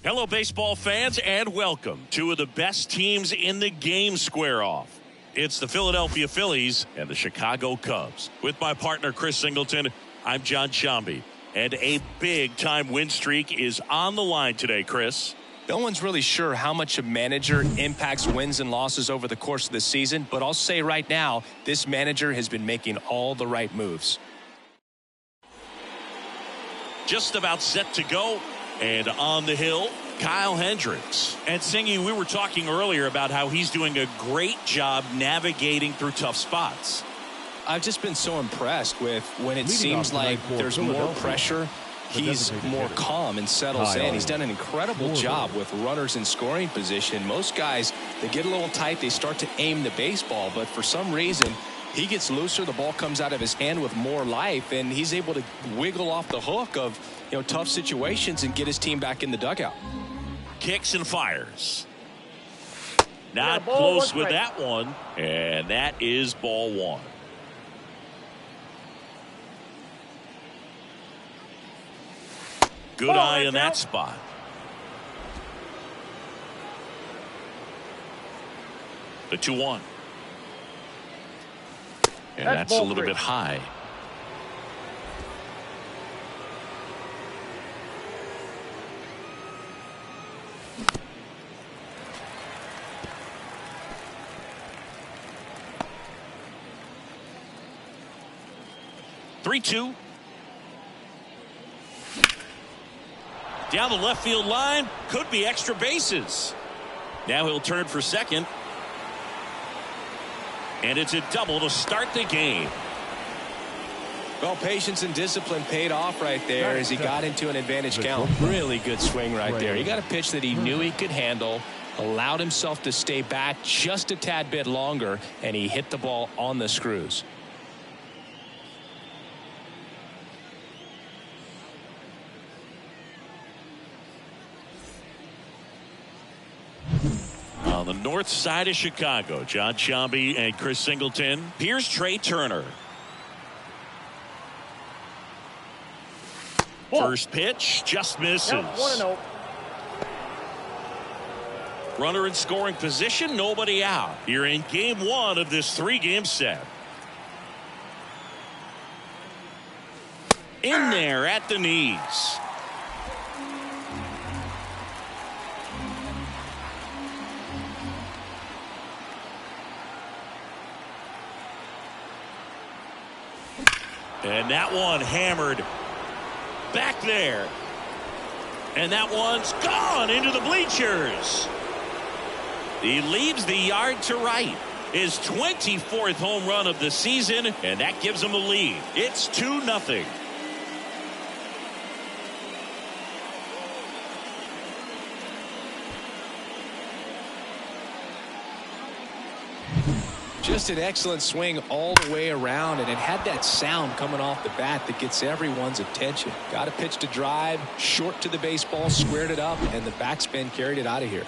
Hello, baseball fans, and welcome. Two of the best teams in the game square off. It's the Philadelphia Phillies and the Chicago Cubs. With my partner, Chris Singleton, I'm John Shambi. And a big-time win streak is on the line today, Chris. No one's really sure how much a manager impacts wins and losses over the course of the season, but I'll say right now, this manager has been making all the right moves. Just about set to go. And on the hill, Kyle Hendricks. And Singy, we were talking earlier about how he's doing a great job navigating through tough spots. I've just been so impressed with when it seems like there's more pressure, he's more calm and settles in. He's done an incredible job with runners in scoring position. Most guys, they get a little tight, they start to aim the baseball, but for some reason, he gets looser, the ball comes out of his hand with more life, and he's able to wiggle off the hook of tough situations and get his team back in the dugout. Kicks and fires. Not close with that one, and that is ball one. Good eye in that spot. The 2-1. And that's a little bit high. Three-two. Down the left field line. Could be extra bases. Now he'll turn for second. And it's a double to start the game. Well, patience and discipline paid off right there as he got into an advantage count. Really good swing right there. He got a pitch that he knew he could handle, allowed himself to stay back just a tad bit longer, and he hit the ball on the screws. On the north side of Chicago, John Shambi and Chris Singleton. Here's Trey Turner. First pitch just misses. Runner in scoring position, nobody out. You're in game one of this three-game set. In there at the knees. And that one hammered back there. And that one's gone into the bleachers. He leaves the yard to right. His 24th home run of the season, and that gives him a lead. It's 2-0. Just an excellent swing all the way around, and it had that sound coming off the bat that gets everyone's attention. Got a pitch to drive, short to the baseball, squared it up, and the backspin carried it out of here.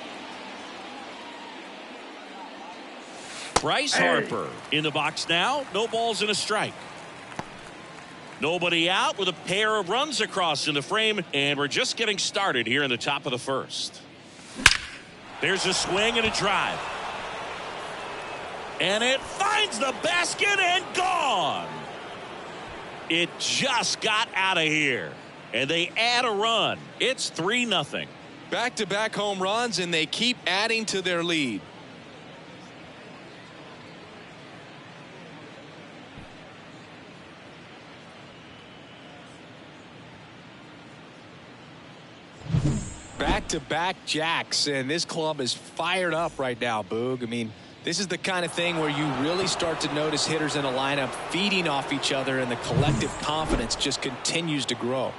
Bryce Harper in the box now. No balls and a strike. Nobody out with a pair of runs across in the frame, and we're just getting started here in the top of the first. There's a swing and a drive. And it finds the basket and gone. It just got out of here. And they add a run. It's 3-0. Back-to-back home runs, and they keep adding to their lead. Back-to-back jacks, and this club is fired up right now, Boog. I mean, this is the kind of thing where you really start to notice hitters in a lineup feeding off each other, and the collective confidence just continues to grow.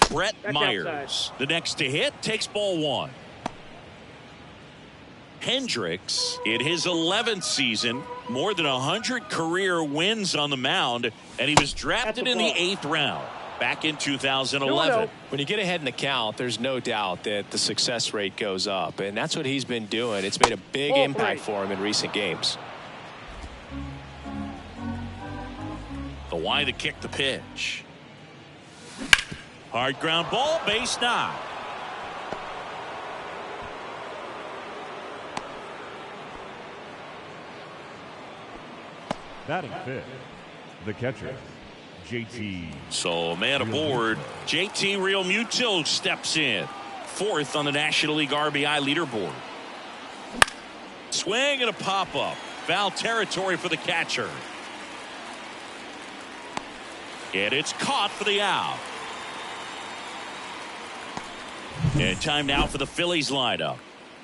Brett Myers, the next to hit, takes ball one. Hendricks, in his 11th season, more than 100 career wins on the mound, and he was drafted in the 8th round. Back in 2011. When you get ahead in the count, there's no doubt that the success rate goes up, and that's what he's been doing. It's made a big impact for him in recent games. The wide to kick the pitch. Hard ground ball, base knock. Batting fifth, the catcher, JT. So man aboard. JT Realmuto steps in. Fourth on the National League RBI leaderboard. Swing and a pop-up. Foul territory for the catcher. And it's caught for the out. And time now for the Phillies lineup.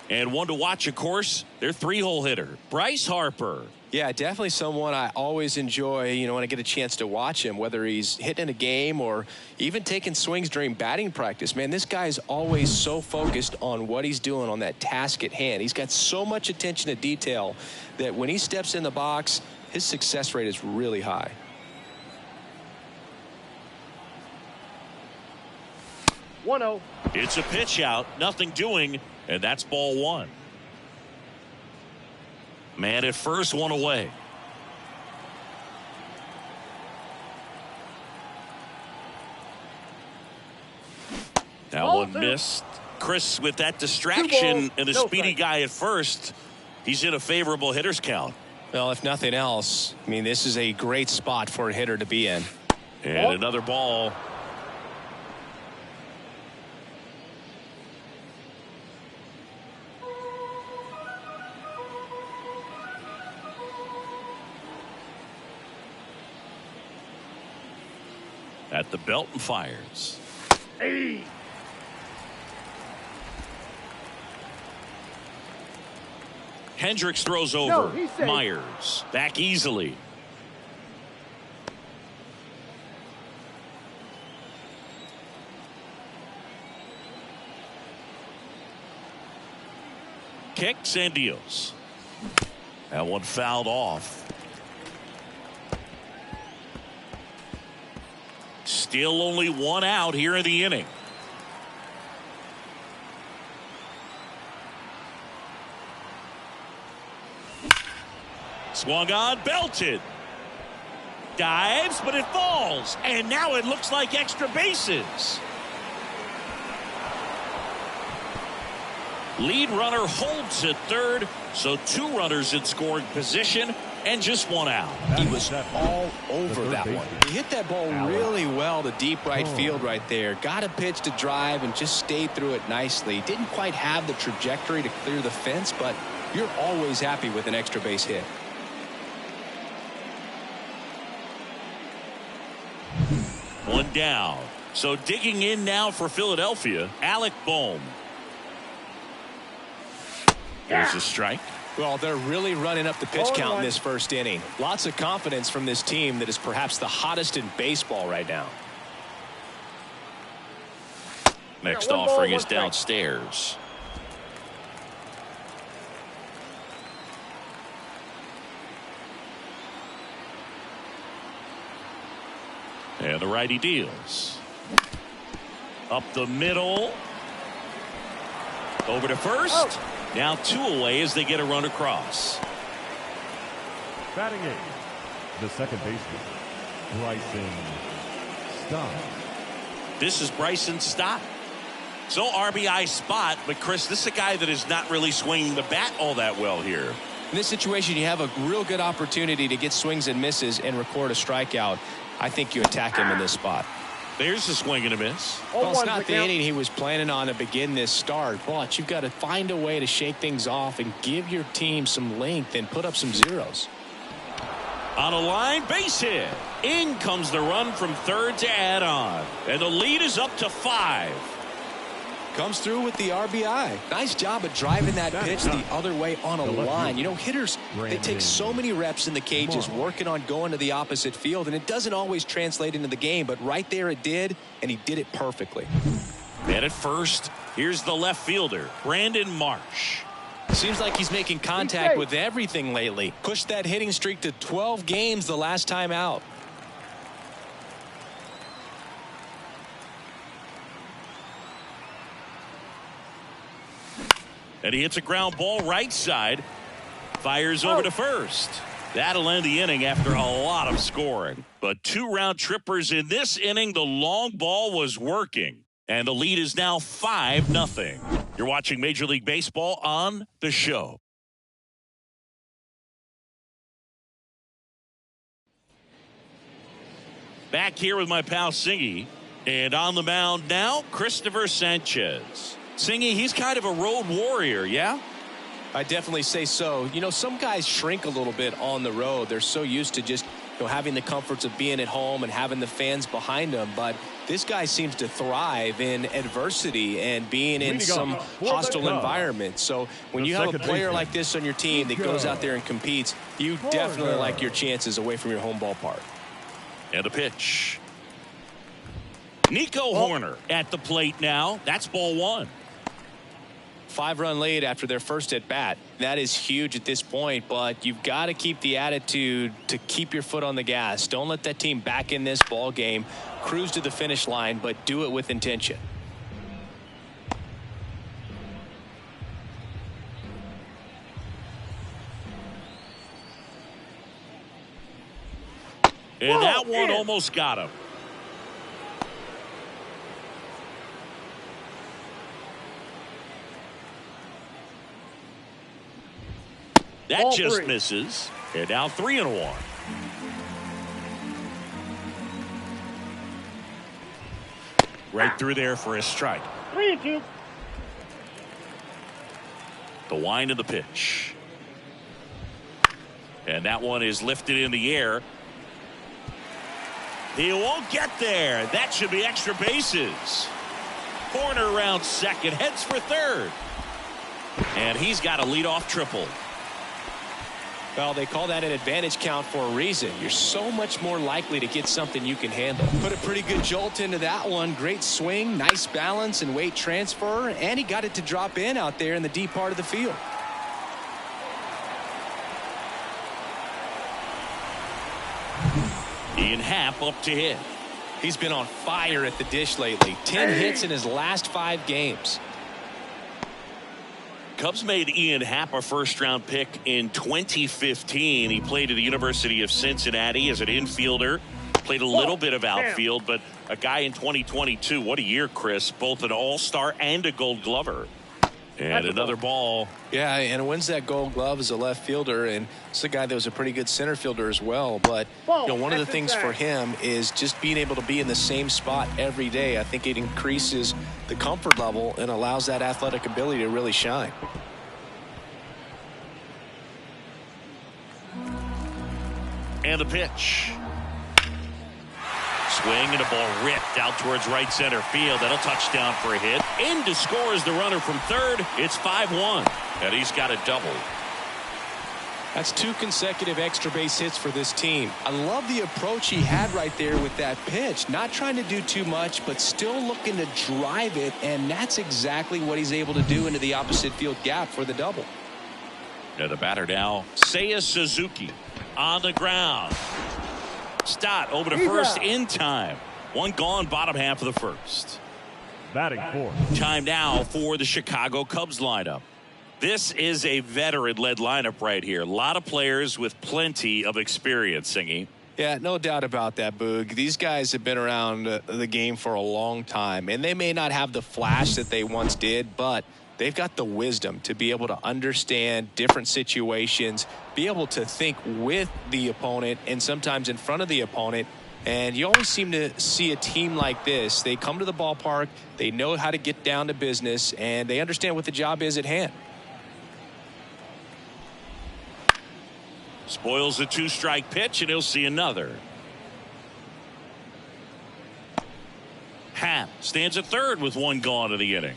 And one to watch, of course, their three-hole hitter, Bryce Harper. Yeah, definitely someone I always enjoy, when I get a chance to watch him, whether he's hitting a game or even taking swings during batting practice. Man, this guy is always so focused on what he's doing on that task at hand. He's got so much attention to detail that when he steps in the box, his success rate is really high. It's a pitch out, nothing doing, and that's ball one. Man at first, one away. That one missed. Chris with that distraction and a speedy guy at first. He's in a favorable hitter's count. Well, if nothing else, I mean, this is a great spot for a hitter to be in. And another ball. At the belt and fires. Hey. Hendricks throws over. Myers back easily. Kicks and deals. That one fouled off. Still only one out here in the inning. Swung on, belted. Dives, but it falls. And now it looks like extra bases. Lead runner holds at third, so two runners in scoring position and just one out. He was all over that one. He hit that ball really well to deep right field right there. Got a pitch to drive and just stayed through it nicely. Didn't quite have the trajectory to clear the fence, but you're always happy with an extra base hit. One down. So digging in now for Philadelphia, Alec Bohm. There's a strike. Well, they're really running up the pitch count in this first inning. Lots of confidence from this team that is perhaps the hottest in baseball right now. Next offering is downstairs. And the righty deals. Up the middle. Over to first. Now two away as they get a run across. Batting eighth, the second baseman, Bryson Stott. This is Bryson Stott. So RBI spot, but Chris, this is a guy that is not really swinging the bat all that well here. In this situation, you have a real good opportunity to get swings and misses and record a strikeout. I think you attack him in this spot. There's a swing and a miss. Well, it's not the inning he was planning on to begin this start, but you've got to find a way to shake things off and give your team some length and put up some zeros. On a line, base hit. In comes the run from third to add on. And the lead is up to 5. Comes through with the RBI. Nice job of driving that pitch the other way on a line. You know, hitters, they take so many reps in the cages working on going to the opposite field, and it doesn't always translate into the game, but right there it did, and he did it perfectly. And at first, here's the left fielder, Brandon Marsh. Seems like he's making contact with everything lately. Pushed that hitting streak to 12 games the last time out. And he hits a ground ball right side. Fires over to first. That'll end the inning after a lot of scoring. But 2 round trippers in this inning. The long ball was working. And the lead is now 5-0. You're watching Major League Baseball on The Show. Back here with my pal Singy. And on the mound now, Christopher Sanchez. Singy, he's kind of a road warrior, yeah? I definitely say so. You know, some guys shrink a little bit on the road. They're so used to just having the comforts of being at home and having the fans behind them. But this guy seems to thrive in adversity and being in some hostile environments. So when you have a player like this on your team that goes out there and competes, you definitely like your chances away from your home ballpark. And a pitch. Nico Horner at the plate now. That's ball 1. 5-run lead after their first at bat. That is huge at this point, but you've got to keep the attitude to keep your foot on the gas. Don't let that team back in this ball game. Cruise to the finish line, but do it with intention. And that one almost got him. That just misses. And now 3-1. Right through there for a strike. 3-2. The wind of the pitch. And that one is lifted in the air. He won't get there. That should be extra bases. Corner around second. Heads for third. And he's got a leadoff triple. Well, they call that an advantage count for a reason. You're so much more likely to get something you can handle. Put a pretty good jolt into that one. Great swing, nice balance and weight transfer, and he got it to drop in out there in the deep part of the field. Ian Happ up to hit. He's been on fire at the dish lately. 10 hits in his last 5 games. Cubs made Ian Happ a first-round pick in 2015. He played at the University of Cincinnati as an infielder. Played a little bit of outfield, but a guy in 2022. What a year, Chris. Both an all-star and a gold glover. And another ball. Yeah, and wins that gold glove as a left fielder, and it's a guy that was a pretty good center fielder as well. But one of the things for him is just being able to be in the same spot every day. I think it increases the comfort level and allows that athletic ability to really shine. And the pitch. Swing and a ball ripped out towards right center field. That'll touchdown for a hit. In to score is the runner from third. It's 5-1. And he's got a double. That's 2 consecutive extra base hits for this team. I love the approach he had right there with that pitch. Not trying to do too much, but still looking to drive it. And that's exactly what he's able to do into the opposite field gap for the double. And the batter now, Seiya Suzuki on the ground. Stott over to first in time. One gone, bottom half of the first. Batting 4th. Time now for the Chicago Cubs lineup. This is a veteran-led lineup right here. A lot of players with plenty of experience, Singy. Yeah, no doubt about that, Boog. These guys have been around the game for a long time, and they may not have the flash that they once did, but they've got the wisdom to be able to understand different situations, be able to think with the opponent and sometimes in front of the opponent. And you always seem to see a team like this. They come to the ballpark, they know how to get down to business, and they understand what the job is at hand. Spoils a 2-strike pitch, and he'll see another. Happ stands at third with 1 gone in the inning.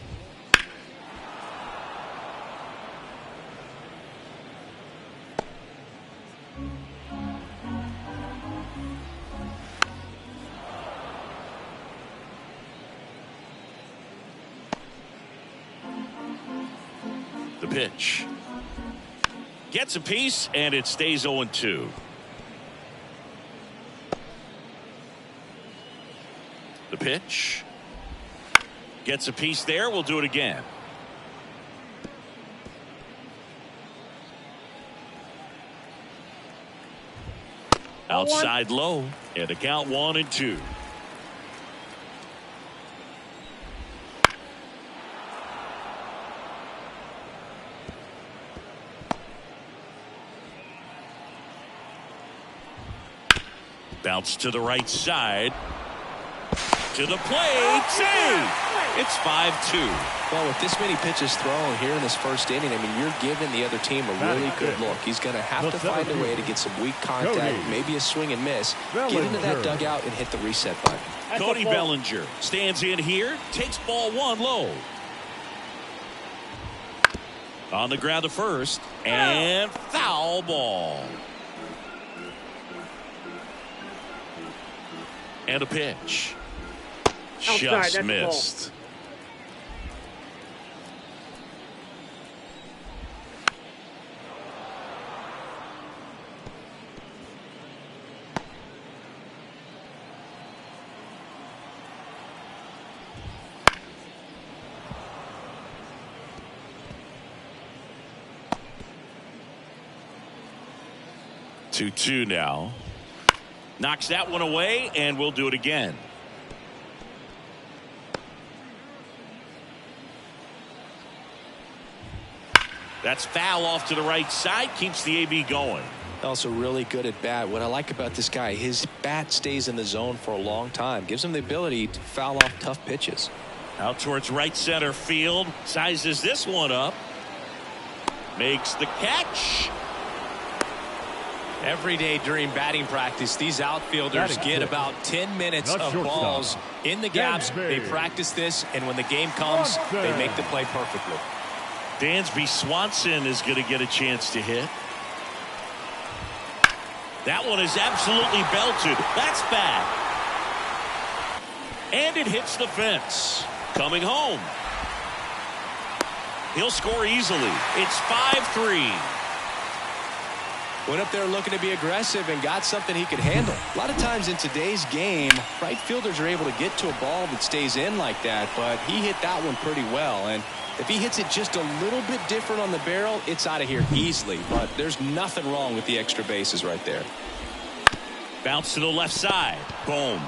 The pitch. Gets a piece, and it stays 0-2. The pitch. Gets a piece there. We'll do it again. Outside low, and a count 1-2. Bounce to the right side. To the plate. Save. It's 5-2. Well, with this many pitches thrown here in this first inning, I mean, you're giving the other team a really good look. He's going to have to find a way to get some weak contact, maybe a swing and miss, get into that dugout and hit the reset button. Cody Bellinger stands in here, takes ball 1 low. On the ground to first, and foul ball. And a pitch. Just missed. Two now. Knocks that one away, and we'll do it again. That's foul off to the right side. Keeps the AB going. Also really good at bat. What I like about this guy, his bat stays in the zone for a long time. Gives him the ability to foul off tough pitches. Out towards right center field. Sizes this one up. Makes the catch. Every day during batting practice, these outfielders get about 10 minutes of balls in the gaps. They practice this, and when the game comes, they make the play perfectly. Dansby Swanson is going to get a chance to hit. That one is absolutely belted. That's bad. And it hits the fence. Coming home. He'll score easily. It's 5-3. Went up there looking to be aggressive and got something he could handle. A lot of times in today's game, right fielders are able to get to a ball that stays in like that, but he hit that one pretty well. And if he hits it just a little bit different on the barrel, it's out of here easily. But there's nothing wrong with the extra bases right there. Bounce to the left side. Boom.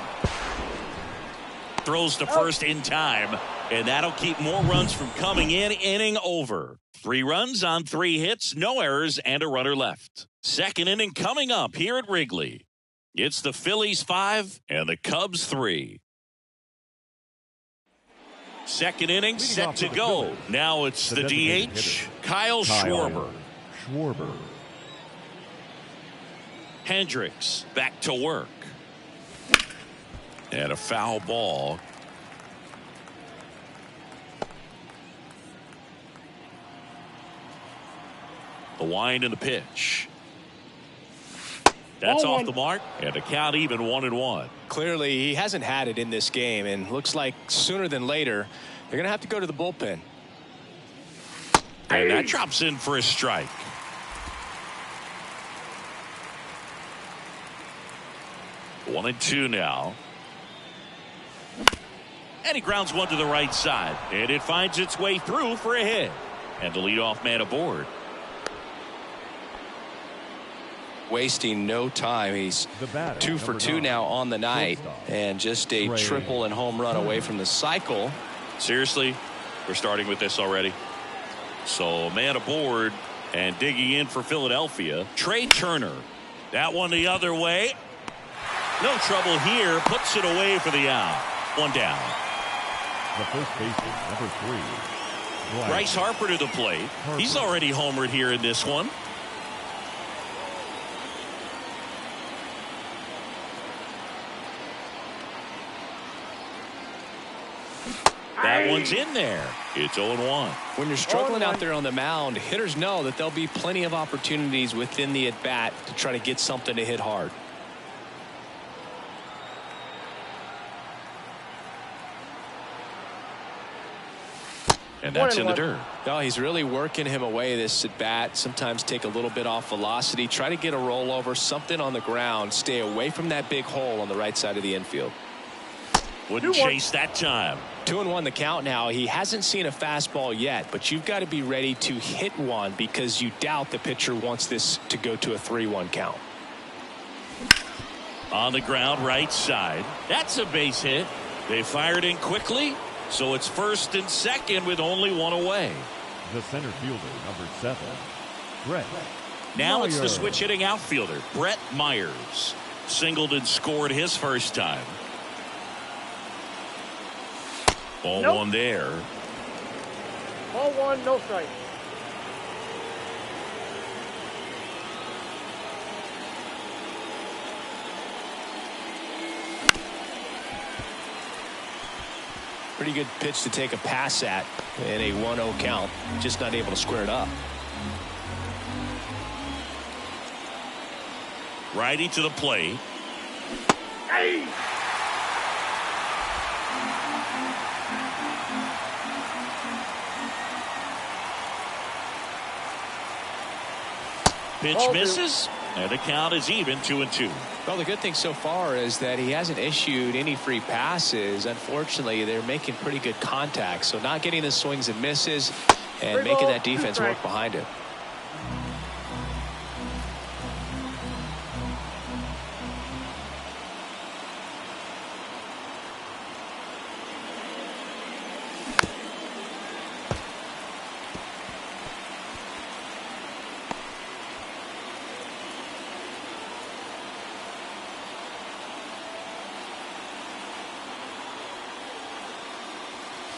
Throws to first in time, and that'll keep more runs from coming in. Inning over. 3 runs on 3 hits, no errors, and a runner left. Second inning coming up here at Wrigley. It's the Phillies 5 and the Cubs 3. Second inning set to go. Now it's the DH, Kyle Schwarber. Hendricks back to work. And a foul ball. The wind and the pitch. That's off the mark, and a count even 1-1. Clearly, he hasn't had it in this game, and looks like sooner than later, they're going to have to go to the bullpen. And that drops in for a strike. One and two now. And he grounds one to the right side, and it finds its way through for a hit. And the leadoff man aboard. Wasting no time. He's 2 for 2 now on the night, and just a triple and home run away from the cycle. Seriously, we're starting with this already. So man aboard and digging in for Philadelphia, Trey Turner. That one the other way. No trouble here. Puts it away for the out. One down. The first baseman, number 3. Bryce Harper to the plate. He's already homered here in this one. That one's in there. It's 0-1. When you're struggling out there on the mound, hitters know that there'll be plenty of opportunities within the at-bat to try to get something to hit hard. And that's in the dirt. No, he's really working him away this at bat. Sometimes take a little bit off velocity. Try to get a rollover, something on the ground. Stay away from that big hole on the right side of the infield. Wouldn't chase that time. 2-1 the count now. He hasn't seen a fastball yet, but you've got to be ready to hit one because you doubt the pitcher wants this to go to a 3-1 count. On the ground, right side. That's a base hit. They fired in quickly, so it's first and second with only one away. The center fielder, number 7, Brett. Now it's the switch hitting outfielder, Brett Myers. Singled and scored his first time. Ball one there. Ball one, no strike. Pretty good pitch to take a pass at in a 1-0 count. Just not able to square it up. Righty to the plate. Hey! Pitch misses, and the count is even 2-2. Well, the good thing so far is that he hasn't issued any free passes. Unfortunately, they're making pretty good contact, so not getting the swings and misses and making that defense work behind it.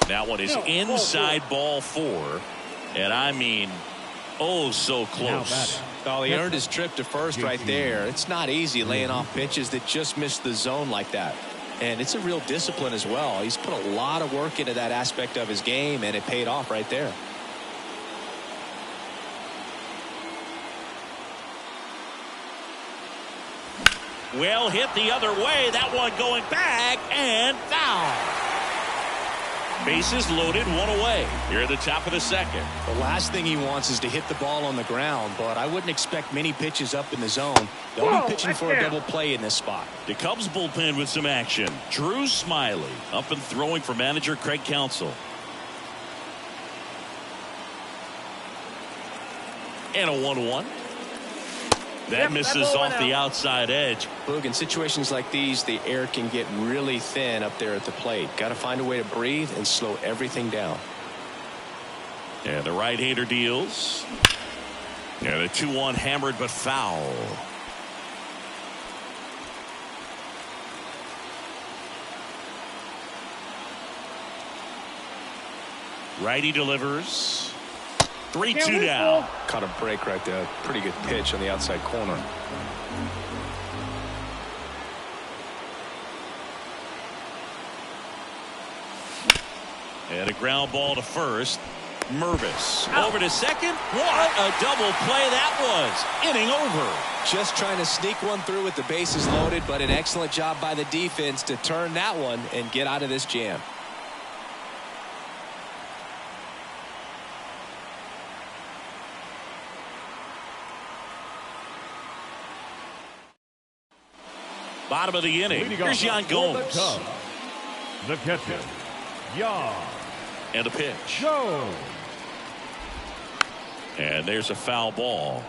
That one is inside ball 4, and I mean, oh, so close. Oh, he earned his trip to first right there. It's not easy laying off pitches that just miss the zone like that. And it's a real discipline as well. He's put a lot of work into that aspect of his game, and it paid off right there. Well hit the other way. That one going back and foul. Bases loaded, one away here at the top of the second. The last thing he wants is to hit the ball on the ground, but I wouldn't expect many pitches up in the zone. They'll be pitching for a double play in this spot. The Cubs bullpen with some action. Drew Smiley up and throwing for manager Craig Counsell. And a 1-1. That misses off the outside edge. Boog, in situations like these, the air can get really thin up there at the plate. Got to find a way to breathe and slow everything down. And the right-hander deals. And a 2-1 hammered but foul. Righty delivers. 3-2 down. Caught a break right there. Pretty good pitch on the outside corner. And a ground ball to first. Mervis over to second. What a double play that was. Inning over. Just trying to sneak one through with the bases loaded, but an excellent job by the defense to turn that one and get out of this jam. Bottom of the inning. Here's Yan Gomes. The catcher, Yan. And a pitch. Go. And there's a foul ball.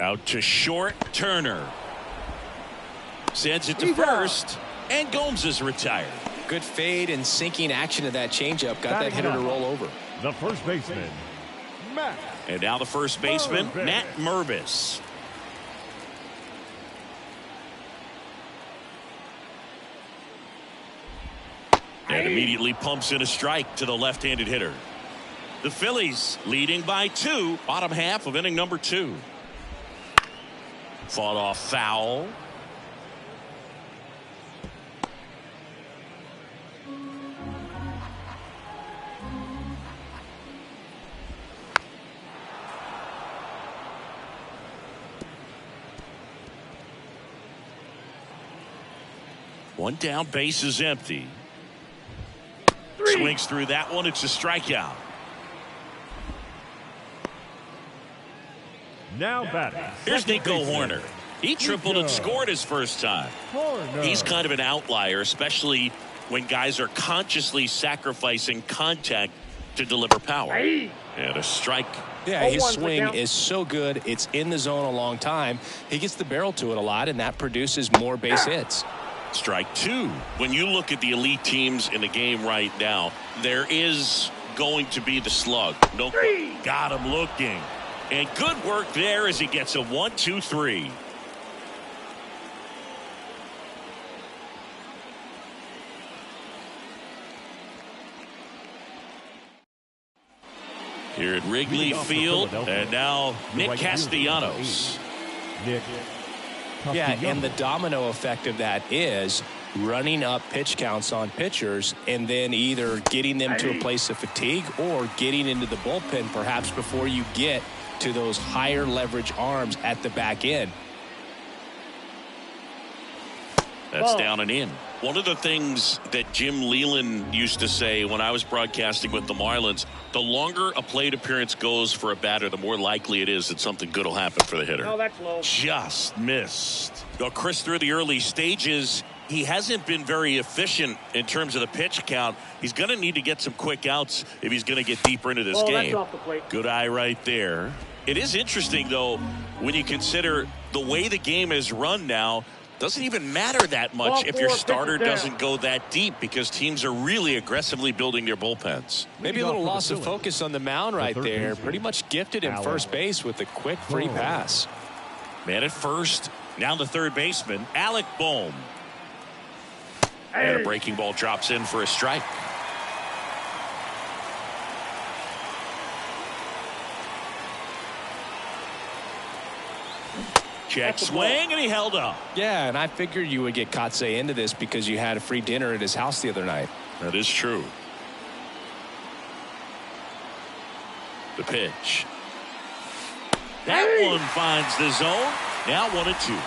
Out to short. Turner sends it to first, and Gomes is retired. Good fade and sinking action of that changeup got that hitter to roll over. The first baseman, Matt. And now the first baseman, Matt Mervis. And immediately pumps in a strike to the left-handed hitter. The Phillies leading by 2, bottom half of inning number 2. Fought off foul. One down, base is empty. Swings through that one. It's a strikeout. Now batting. Here's second Nico baseman, Horner. He tripled and scored his first time. Horner. He's kind of an outlier, especially when guys are consciously sacrificing contact to deliver power. And a strike. Yeah, his swing is so good. It's in the zone a long time. He gets the barrel to it a lot, and that produces more base hits. Strike two. When you look at the elite teams in the game right now, there is going to be the slug. No, got him looking. And good work there as he gets a 1-2-3. Here at Wrigley Field, and now Nick Castellanos. Yeah, and the domino effect of that is running up pitch counts on pitchers and then either getting them to a place of fatigue or getting into the bullpen perhaps before you get to those higher leverage arms at the back end. That's down and in. One of the things that Jim Leland used to say when I was broadcasting with the Marlins, the longer a plate appearance goes for a batter, the more likely it is that something good will happen for the hitter. Oh, that's low. Just missed. Well, Chris, through the early stages, he hasn't been very efficient in terms of the pitch count. He's going to need to get some quick outs if he's going to get deeper into this game. That's off the plate. Good eye right there. It is interesting, though, when you consider the way the game is run now. Doesn't even matter that much if your starter doesn't go that deep because teams are really aggressively building their bullpens. Maybe a little loss of focus on the mound right there. Pretty much gifted him first base with a quick free pass. Man at first. Now the third baseman, Alec Bohm. And a breaking ball drops in for a strike. Check swing, and he held up. Yeah, and I figured you would get Kotsay into this because you had a free dinner at his house the other night. That is true. The pitch. That one finds the zone. Now 1-2.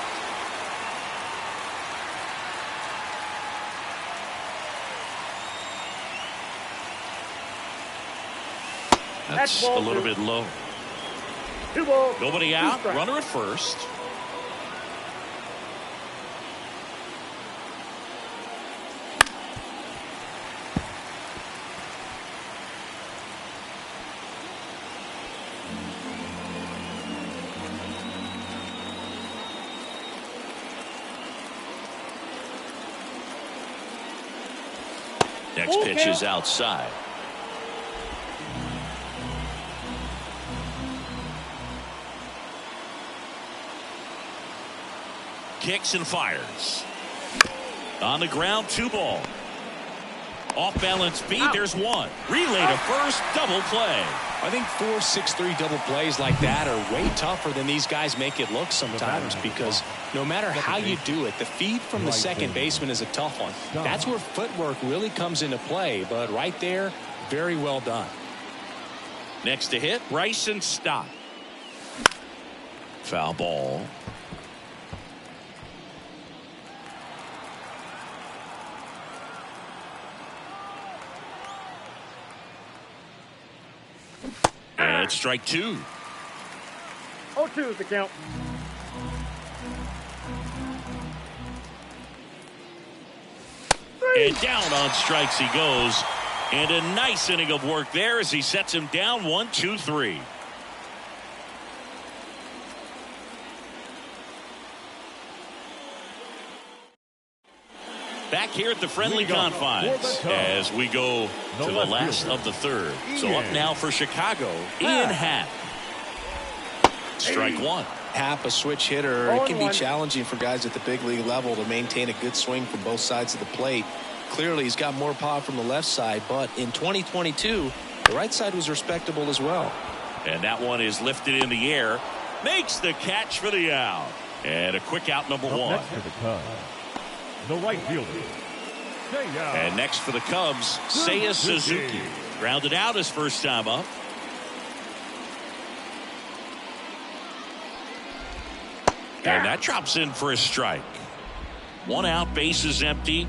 That's a little bit low. 2 balls. Nobody out. Runner at first. Next pitch is outside. Kicks and fires. On the ground, 2 ball. Off balance feed, there's one. Relay to first, double play. I think 4-6-3 double plays like that are way tougher than these guys make it look sometimes because no matter how you do it, the feed from the second baseman is a tough one. That's where footwork really comes into play, but right there, very well done. Next to hit, Bryson Stott. Foul ball. And it's strike 2. 0-2 is the count. And down on strikes he goes. And a nice inning of work there as he sets him down 1-2-3. Back here at the friendly confines as we go to the last of the third. So up now for Chicago, Ian Happ. Strike 1. Happ, a switch hitter. It can be challenging for guys at the big league level to maintain a good swing from both sides of the plate. Clearly, he's got more power from the left side, but in 2022, the right side was respectable as well. And that one is lifted in the air. Makes the catch for the out. And a quick out, number 1. Next for the Cubs, the right fielder. And next for the Cubs, Seiya Suzuki. Grounded out his first time up. And that drops in for a strike. 1 out, bases empty.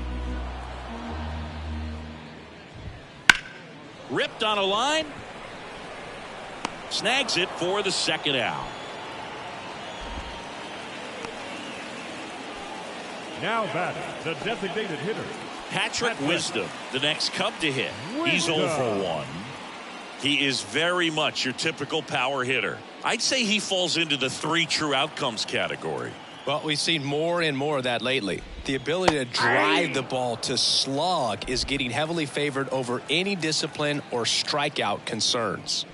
Ripped on a line. Snags it for the second out. Now batting, the designated hitter. Patrick Wisdom, the next Cub to hit. He's 0 for 1. He is very much your typical power hitter. I'd say he falls into the 3 true outcomes category. Well, we've seen more and more of that lately. The ability to drive the ball to slug is getting heavily favored over any discipline or strikeout concerns.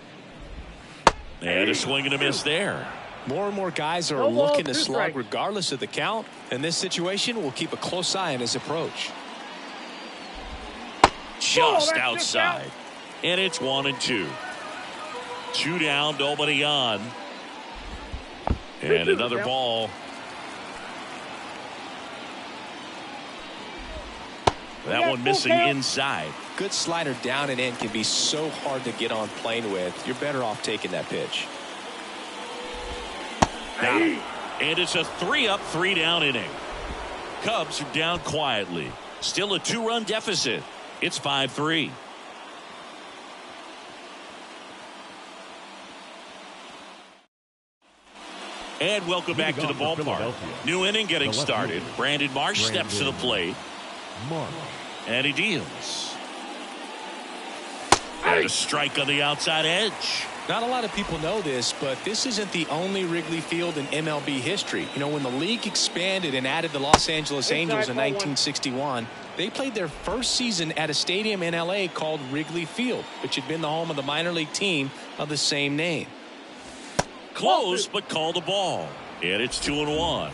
And a swing and a miss there. More and more guys are looking to slug regardless of the count. In this situation, we'll keep a close eye on his approach. Just outside. And it's 1-2. 2 down, nobody on. And another ball. That one missing inside. Good slider down and in can be so hard to get on plane with. You're better off taking that pitch. Got him. And it's a 3-up, 3-down inning. Cubs are down quietly. Still a 2-run deficit. It's 5-3. And welcome back to the ballpark. New inning getting started. Brandon Marsh steps to the plate. And he deals. And a strike on the outside edge. Not a lot of people know this, but this isn't the only Wrigley Field in MLB history. You know, when the league expanded and added the Los Angeles Angels in 1961, they played their first season at a stadium in L.A. called Wrigley Field, which had been the home of the minor league team of the same name. Close, but called a ball. And it's 2-1.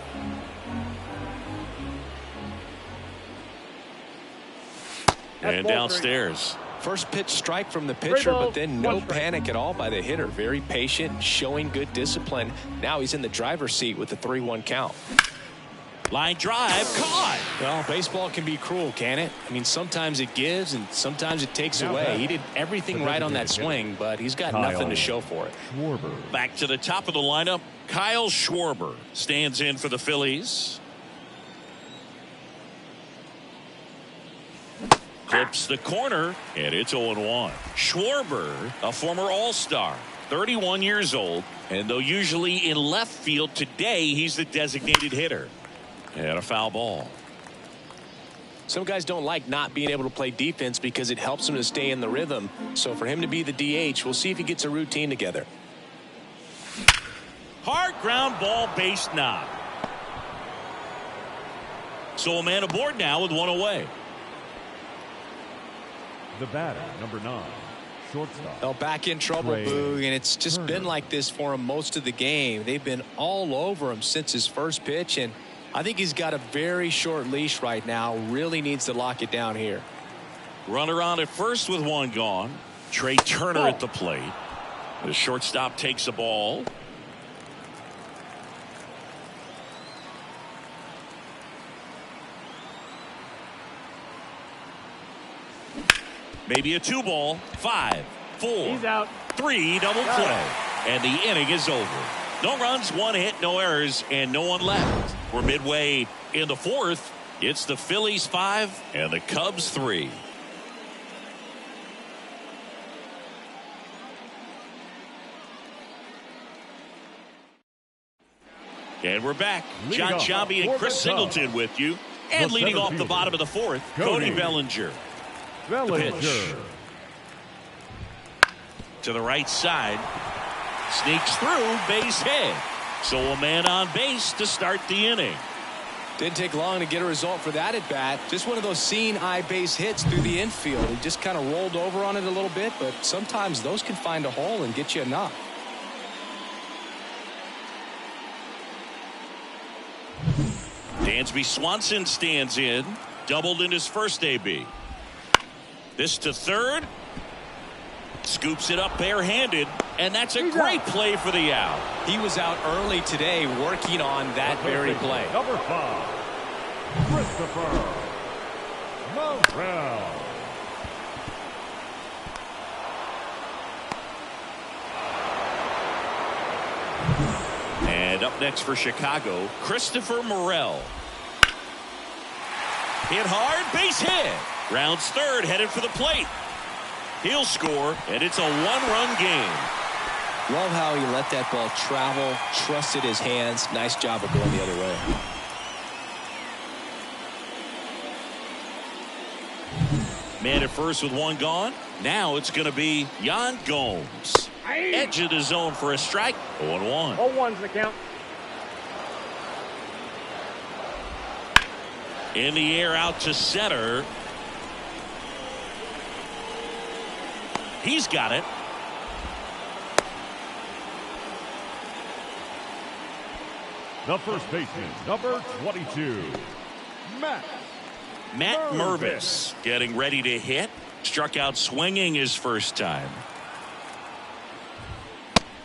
And downstairs. First pitch strike from the pitcher, but then no panic at all by the hitter. Very patient, showing good discipline. Now he's in the driver's seat with the 3-1 count. Line drive, caught. Well, baseball can be cruel, can it? I mean, sometimes it gives and sometimes it takes away. He did everything right on that swing, but he's got nothing to show for it. Back to the top of the lineup, Kyle Schwarber stands in for the Phillies. Clips the corner, and it's 0-1. Schwarber, a former All-Star, 31 years old, and though usually in left field, today he's the designated hitter. And a foul ball. Some guys don't like not being able to play defense because it helps them to stay in the rhythm. So for him to be the DH, we'll see if he gets a routine together. Hard ground ball, base knock. So a man aboard now with 1 away. The batter, number 9, shortstop. Well, back in trouble, Boog, and it's just been like this for him most of the game. They've been all over him since his first pitch, and I think he's got a very short leash right now. Really needs to lock it down here. Runner on at first with 1 gone. Trey Turner at the plate. The shortstop takes a ball. Maybe a 2-ball. 5, 4, He's out. 3, double play. And the inning is over. No runs, 1 hit, no errors, and no one left. We're midway in the 4th. It's the Phillies 5 and the Cubs 3. And we're back. John Sciambi and Chris Singleton with you. And leading off the bottom of the 4th, Cody Bellinger. The pitch. To the right side. Sneaks through, base hit. So a man on base to start the inning. Didn't take long to get a result for that at bat. Just one of those seeing eye base hits through the infield. He just kind of rolled over on it a little bit, but sometimes those can find a hole and get you a knock. Dansby Swanson stands in. Doubled in his first AB. This to third. Scoops it up barehanded, and that's a great play for the out. He was out early today working on that very play. Number 5, Christopher Morel. And up next for Chicago, Christopher Morel. Hit hard, base hit. Rounds third, headed for the plate. He'll score, and it's a 1-run game. Love how he let that ball travel, trusted his hands. Nice job of going the other way. Man at first with one gone. Now it's going to be Yan Gomes. Edge of the zone for a strike. 0-1. 0-1's the count. In the air out to center. He's got it. The first baseman, number 22, Matt Mervis getting ready to hit. Struck out swinging his first time.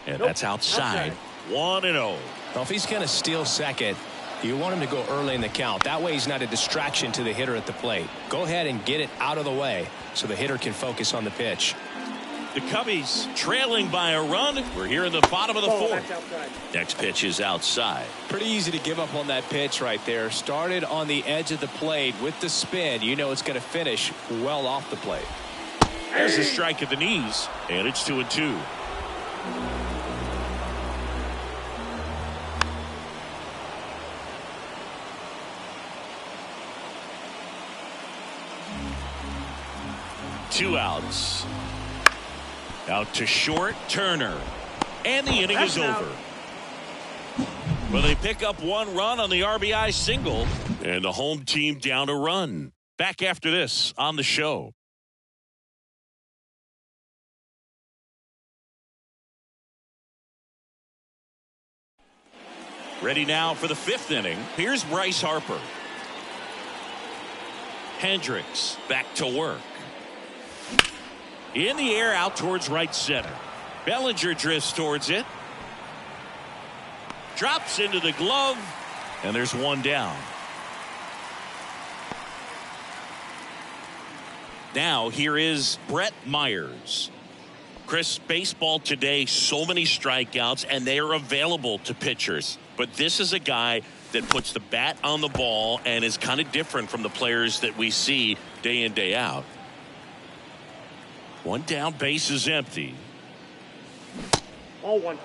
And that's outside. 1-0. Well, if he's going to steal second, you want him to go early in the count. That way he's not a distraction to the hitter at the plate. Go ahead and get it out of the way so the hitter can focus on the pitch. The Cubbies trailing by a run. We're here in the bottom of the fourth. Next pitch is outside. Pretty easy to give up on that pitch right there. Started on the edge of the plate with the spin. You know it's going to finish well off the plate. There's a strike at the knees, and it's 2-2. Two outs. Out to short, Turner. And the inning is over. Well, they pick up one run on the RBI single, and the home team down a run. Back after this on the show. Ready now for the fifth inning. Here's Bryce Harper. Hendricks back to work. In the air out towards right center. Bellinger drifts towards it. Drops into the glove. And there's one down. Now here is Brett Myers. Chris, baseball today, so many strikeouts, and they are available to pitchers. But this is a guy that puts the bat on the ball and is kind of different from the players that we see day in, day out. One down, base is empty. 0-1.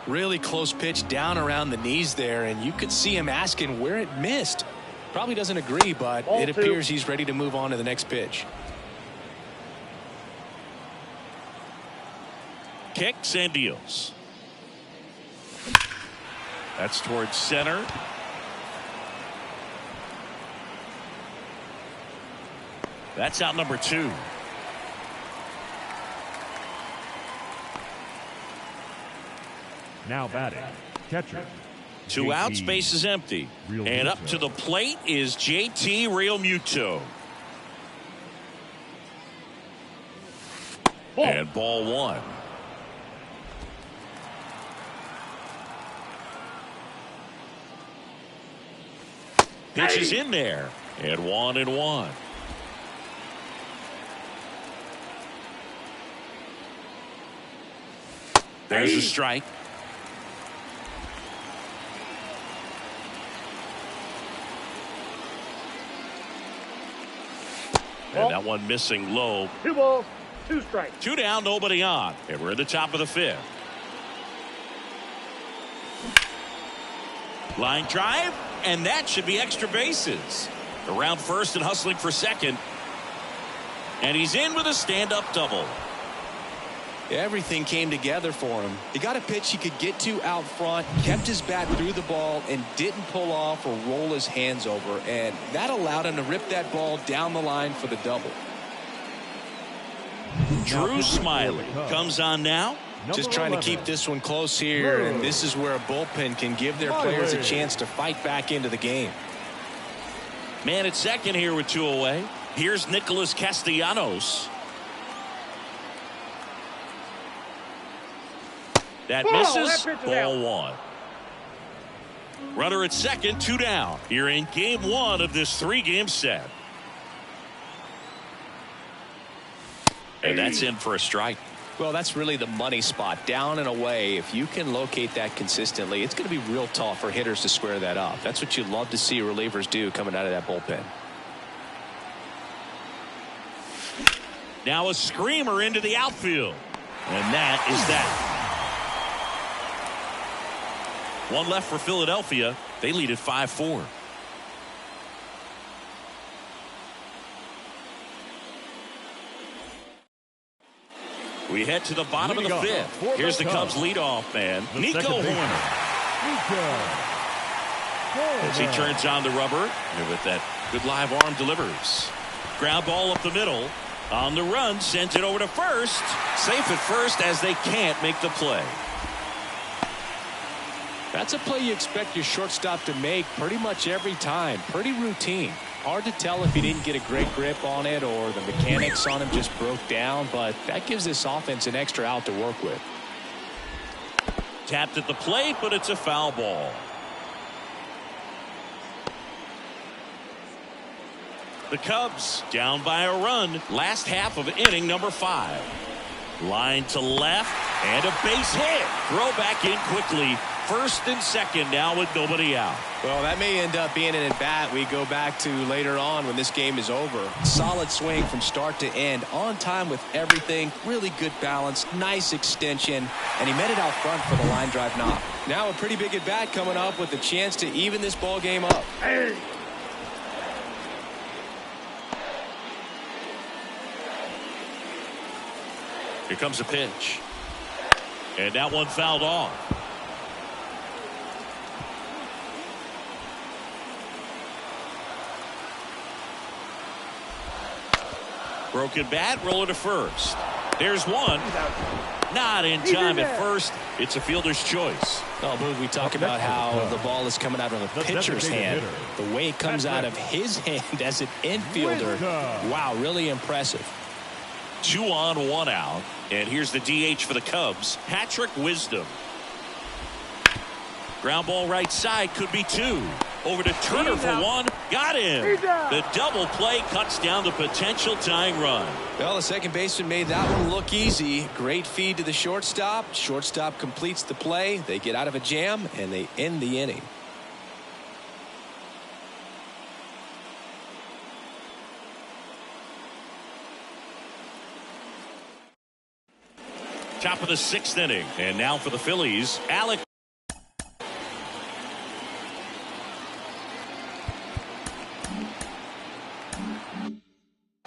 Really close pitch down around the knees there, and you could see him asking where it missed. Probably doesn't agree, but it appears he's ready to move on to the next pitch. Kicks and deals. That's towards center. That's out number 2. Now batting, catcher. 2 outs, base is empty. And up to the plate is JT Realmuto. And ball 1. Pitch is in there. And 1-1. There's a strike. And that one missing low. 2 balls, 2 strikes. 2 down, nobody on. And we're in the top of the 5th. Line drive, and that should be extra bases. Around first and hustling for second. And he's in with a stand-up double. Everything came together for him. He got a pitch he could get to out front, kept his bat through the ball, and didn't pull off or roll his hands over. And that allowed him to rip that ball down the line for the double. Drew Smiley comes on now. Just trying to keep this one close here, and this is where a bullpen can give their players a chance to fight back into the game. Man at second here with 2 away. Here's Nicholas Castellanos. That misses. Ball 1. Runner at second, 2 down. You're in game 1 of this 3-game set. And that's in for a strike. Well, that's really the money spot, down and away. If you can locate that consistently, it's going to be real tough for hitters to square that up. That's what you love to see relievers do coming out of that bullpen. Now a screamer into the outfield. And that is that. 1 left for Philadelphia. They lead at 5-4. We head to the bottom of the fifth. Here's the Cubs leadoff man, Nico Horner. As he turns on the rubber, and with that good live arm delivers. Ground ball up the middle. On the run, sends it over to first. Safe at first as they can't make the play. That's a play you expect your shortstop to make pretty much every time. Pretty routine. Hard to tell if he didn't get a great grip on it or the mechanics on him just broke down, but that gives this offense an extra out to work with. Tapped at the plate, but it's a foul ball. The Cubs down by a run. Last half of inning number 5. Line to left and a base hit. Throw back in quickly. First and second now with nobody out. Well, that may end up being an at-bat we go back to later on when this game is over. Solid swing from start to end. On time with everything. Really good balance. Nice extension. And he met it out front for the line drive knock. Now a pretty big at-bat coming up with a chance to even this ball game up. Hey. Here comes a pitch. And that one fouled off. Broken bat, roller to first. There's one. Not in time at first. It's a fielder's choice. Oh, Boog, we talk about how the ball is coming out of a pitcher's hand. The way it comes out of his hand as an infielder. Wow, really impressive. 2 on, 1 out. And here's the DH for the Cubs, Patrick Wisdom. Ground ball right side, could be 2. Over to Turner for 1. Got him. The double play cuts down the potential tying run. Well, the second baseman made that one look easy. Great feed to the shortstop. Shortstop completes the play. They get out of a jam, and they end the inning. Top of the 6th inning. And now for the Phillies, Alec.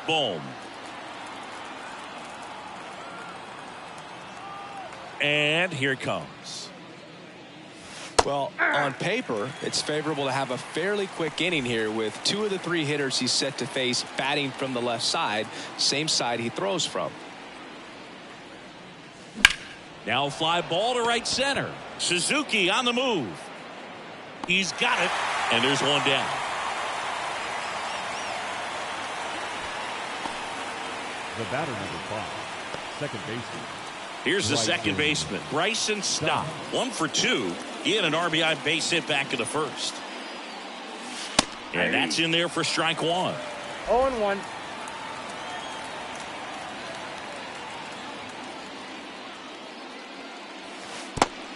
Boom. And here it comes. Well, on paper, it's favorable to have a fairly quick inning here with 2 of the 3 hitters he's set to face batting from the left side, same side he throws from. Now fly ball to right center. Suzuki on the move. He's got it, and there's one down. The batter number 5, second baseman. Here's the second baseman, Bryson Stott. 1 for 2. He had an RBI base hit back in the first. And that's in there for strike 1. 0-1.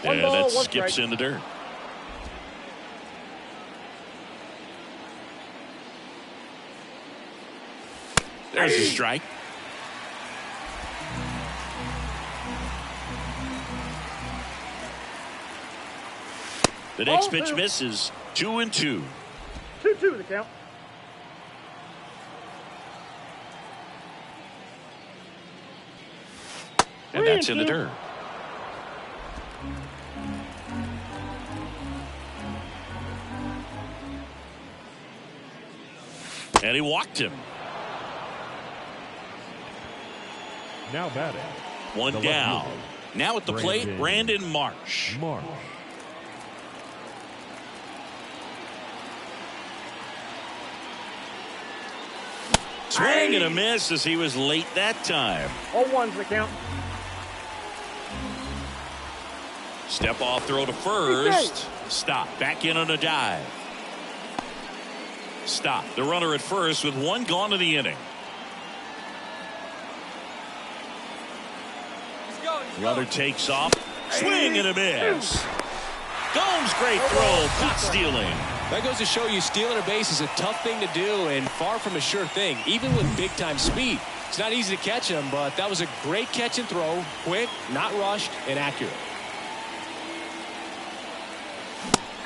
And that skips in the dirt. There's a strike. The next pitch misses. 2-2. 2-2 the count. And that's in the dirt. And he walked him. Now batting. 1 down. Now at the plate, Brandon Marsh. Swing and a miss as he was late that time. 0-1's the count. Step off throw to first. Stop. Back in on a dive. Stop. The runner at first with 1 gone in the inning. Runner takes off. Swing and a miss. Gomes, great throw. Caught stealing. That goes to show you stealing a base is a tough thing to do and far from a sure thing, even with big-time speed. It's not easy to catch him, but that was a great catch and throw. Quick, not rushed, and accurate.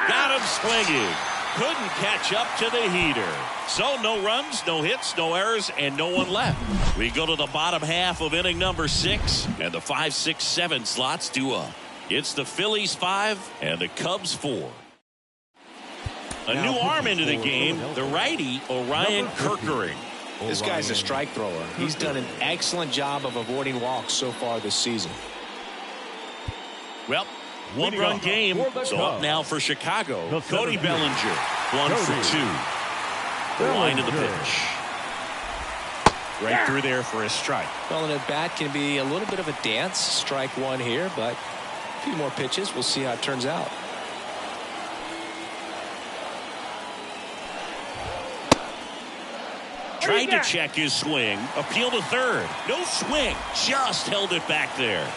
Got him swinging. couldn't catch up to the heater. So no runs, no hits, no errors, and no one left. We go to the bottom half of inning number 6, and the 5, 6, 7 slots due up. It's the Phillies 5 and the Cubs 4. A new arm into the game, the righty, Orion Kerkering. This guy's a strike thrower. He's done an excellent job of avoiding walks so far this season. Well, one-run game. So up now for Chicago. Cody Bellinger, 1 for 2. The line of the pitch. Right through there for a strike. Well, an at-bat can be a little bit of a dance. Strike 1 here, but a few more pitches. We'll see how it turns out. Tried to check his swing. Appeal to third. No swing. Just held it back there.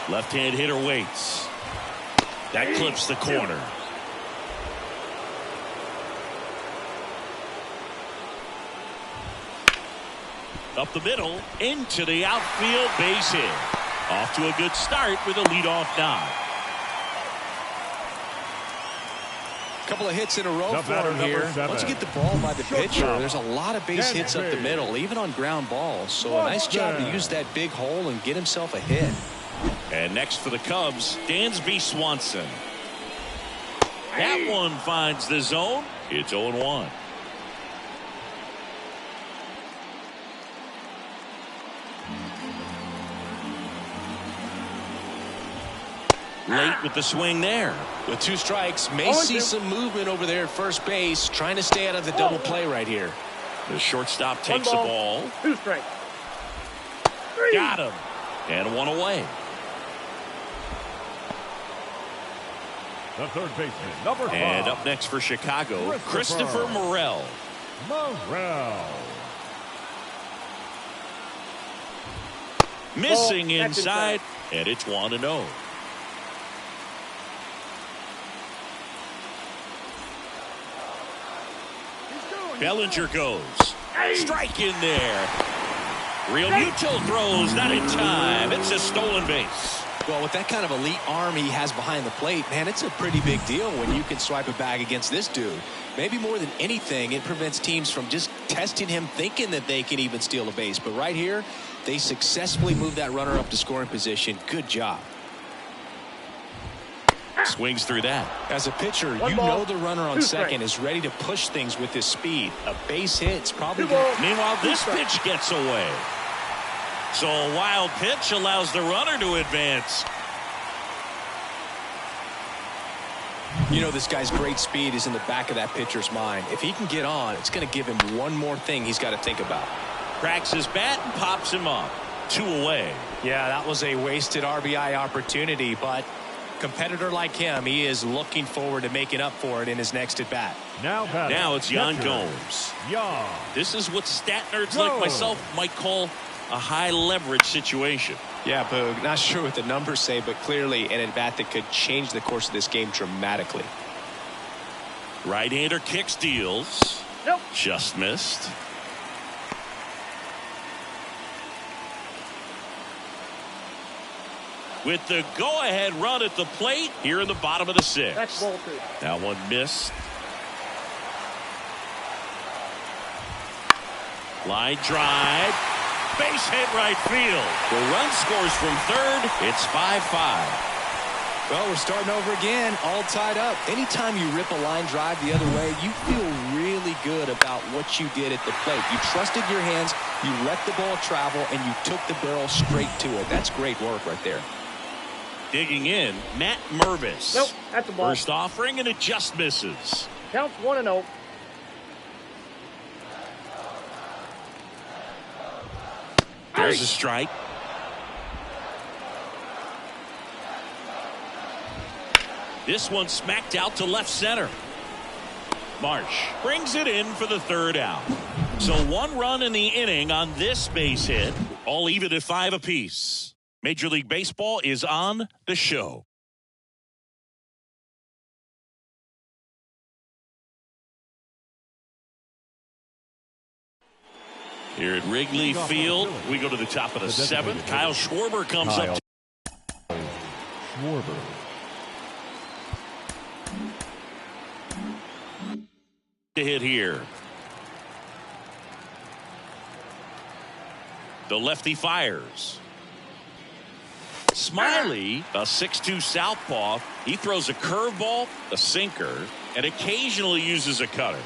Left-hand hitter waits. That clips the corner. Up the middle. Into the outfield base hit. Off to a good start with a leadoff knock. Couple of hits in a row for him here. Once you get the ball by the pitcher, there's a lot of base hits up the middle, even on ground balls. So a nice job to use that big hole and get himself a hit. And next for the Cubs, Dansby Swanson. That one finds the zone. It's 0-1. Late with the swing there. With 2 strikes, may see some movement over there at first base, trying to stay out of the double play right here. The shortstop takes the ball. 2 strikes. Got him. And 1 away. The third baseman, number 5. And up next for Chicago, Christopher Morel. Missing inside, and it's 1-0. Bellinger goes. Strike in there. Real Muto throws, not in time. It's a stolen base. Well, with that kind of elite arm he has behind the plate, man, it's a pretty big deal when you can swipe a bag against this dude. Maybe more than anything, it prevents teams from just testing him, thinking that they can even steal a base. But right here, they successfully move that runner up to scoring position. Good job. Swings through that. As a pitcher, you know the runner on second is ready to push things with his speed. A base hit's probably good. Meanwhile, this pitch gets away. So a wild pitch allows the runner to advance. You know, this guy's great speed is in the back of that pitcher's mind. If he can get on, it's going to give him one more thing he's got to think about. Cracks his bat and pops him up. 2 away. Yeah, that was a wasted RBI opportunity, but competitor like him, he is looking forward to making up for it in his next at bat. Now it's Yan Gomes. This is what stat nerds like myself might call a high leverage situation. Yeah, Boog, not sure what the numbers say, but clearly an at bat that could change the course of this game dramatically. Right-hander kicks, deals. Nope. Just missed. With the go-ahead run at the plate here in the bottom of the 6th. That's ball 2. That one missed. Line drive. Base hit right field. The run scores from third. It's 5-5. Well, we're starting over again, all tied up. Anytime you rip a line drive the other way, you feel really good about what you did at the plate. You trusted your hands, you let the ball travel, and you took the barrel straight to it. That's great work right there. Digging in, Matt Mervis. Nope, that's a ball. First offering, and it just misses. Counts 1-0. There's a strike. This one smacked out to left center. Marsh brings it in for the 3rd out. So 1 run in the inning on this base hit. All even at 5 apiece. Major League Baseball is on the show. Here at Wrigley Field, we go to the top of the 7th. Kyle Schwarber comes up. To hit here. The lefty fires. Smiley, a 6'2 southpaw. He throws a curveball, a sinker, and occasionally uses a cutter.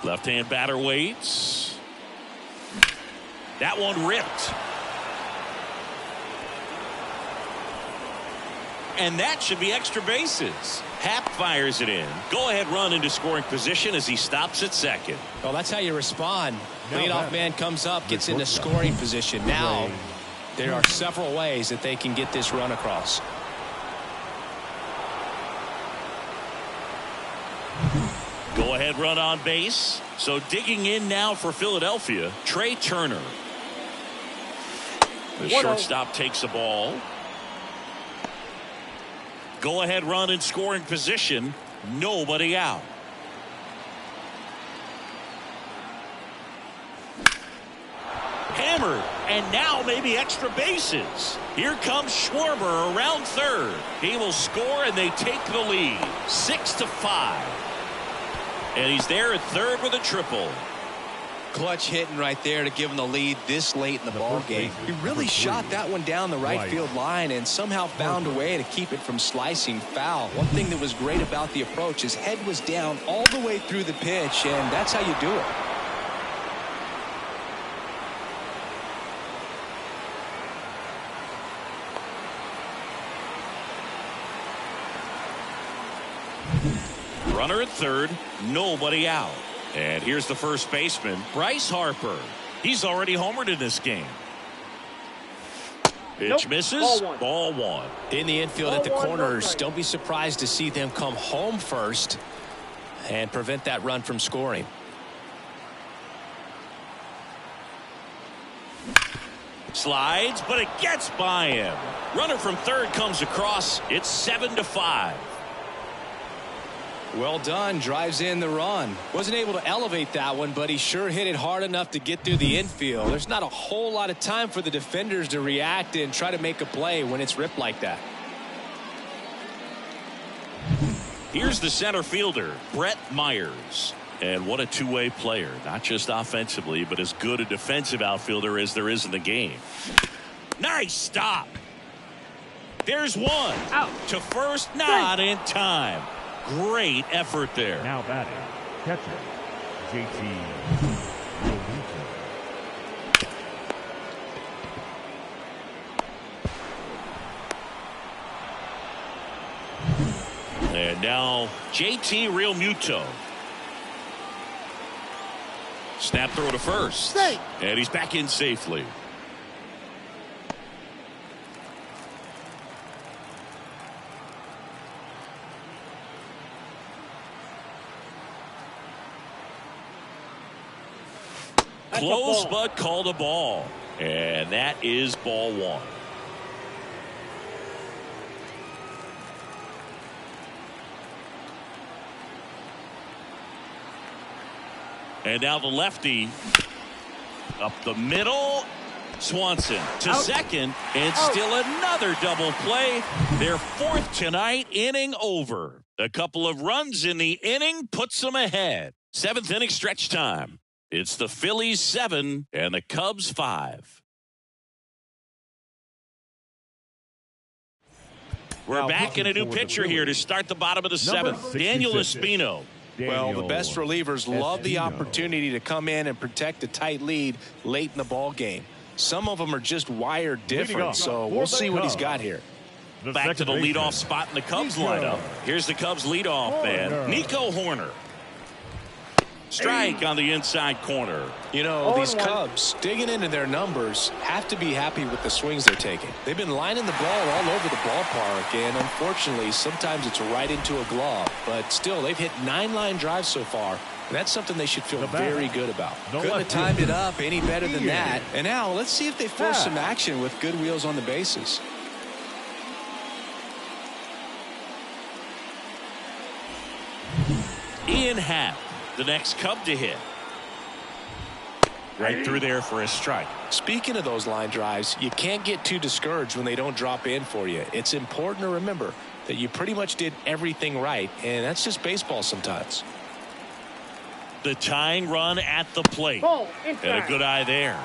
Left-hand batter waits. That one ripped. And that should be extra bases. Happ fires it in. Go-ahead run into scoring position as he stops at second. Well, that's how you respond. Leadoff man comes up, gets into scoring position. Now, there are several ways that they can get this run across. Go-ahead run on base. So digging in now for Philadelphia, Trey Turner. The shortstop takes the ball. Go-ahead run in scoring position. Nobody out. Hammered, and now maybe extra bases. Here comes Schwarber around third. He will score, and they take the lead, 6-5. And he's there at third with a triple. Clutch hitting right there to give him the lead this late in the ball game. He really shot that one down the right field line and somehow found a way to keep it from slicing foul. One thing that was great about the approach, his head was down all the way through the pitch, and that's how you do it. Runner at third, nobody out. And here's the first baseman, Bryce Harper. He's already homered in this game. Pitch misses. Ball one. In the infield at the corners, don't be surprised to see them come home first and prevent that run from scoring. Slides, but it gets by him. Runner from third comes across. It's 7-5. Well done, drives in the run. Wasn't able to elevate that one, but he sure hit it hard enough to get through the infield. There's not a whole lot of time for the defenders to react and try to make a play when it's ripped like that. Here's the center fielder, Brett Myers. And what a two-way player, not just offensively, but as good a defensive outfielder as there is in the game. Nice stop. There's one. Out to first, not in time. Great effort there. Now batting, catcher, G85. And now JT Realmuto. Snap throw to first. And he's back in safely. Close, but called a ball. And that is ball one. And now the lefty up the middle. Swanson to second, and still another double play. Their fourth tonight, inning over. A couple of runs in the inning puts them ahead. Seventh inning stretch time. It's the Phillies 7 and the Cubs 5. We're back in a new pitcher here to start the bottom of the seventh. Daniel Espino. Well, the best relievers love the opportunity to come in and protect a tight lead late in the ball game. Some of them are just wired different, so we'll see what he's got here. Back to the leadoff spot in the Cubs lineup. Here's the Cubs leadoff man, Nico Horner. Strike on the inside corner. You know, these Cubs, digging into their numbers, have to be happy with the swings they're taking. They've been lining the ball all over the ballpark, and unfortunately, sometimes it's right into a glove. But still, they've hit 9 line drives so far, and that's something they should feel very good about. Couldn't have timed it up any better than that. And now, let's see if they force some action with good wheels on the bases. Ian Happ, the next Cub to hit. Right through there for a strike. Speaking of those line drives, you can't get too discouraged when they don't drop in for you. It's important to remember that you pretty much did everything right, and that's just baseball sometimes. The tying run at the plate. Ball And inside. a good eye there.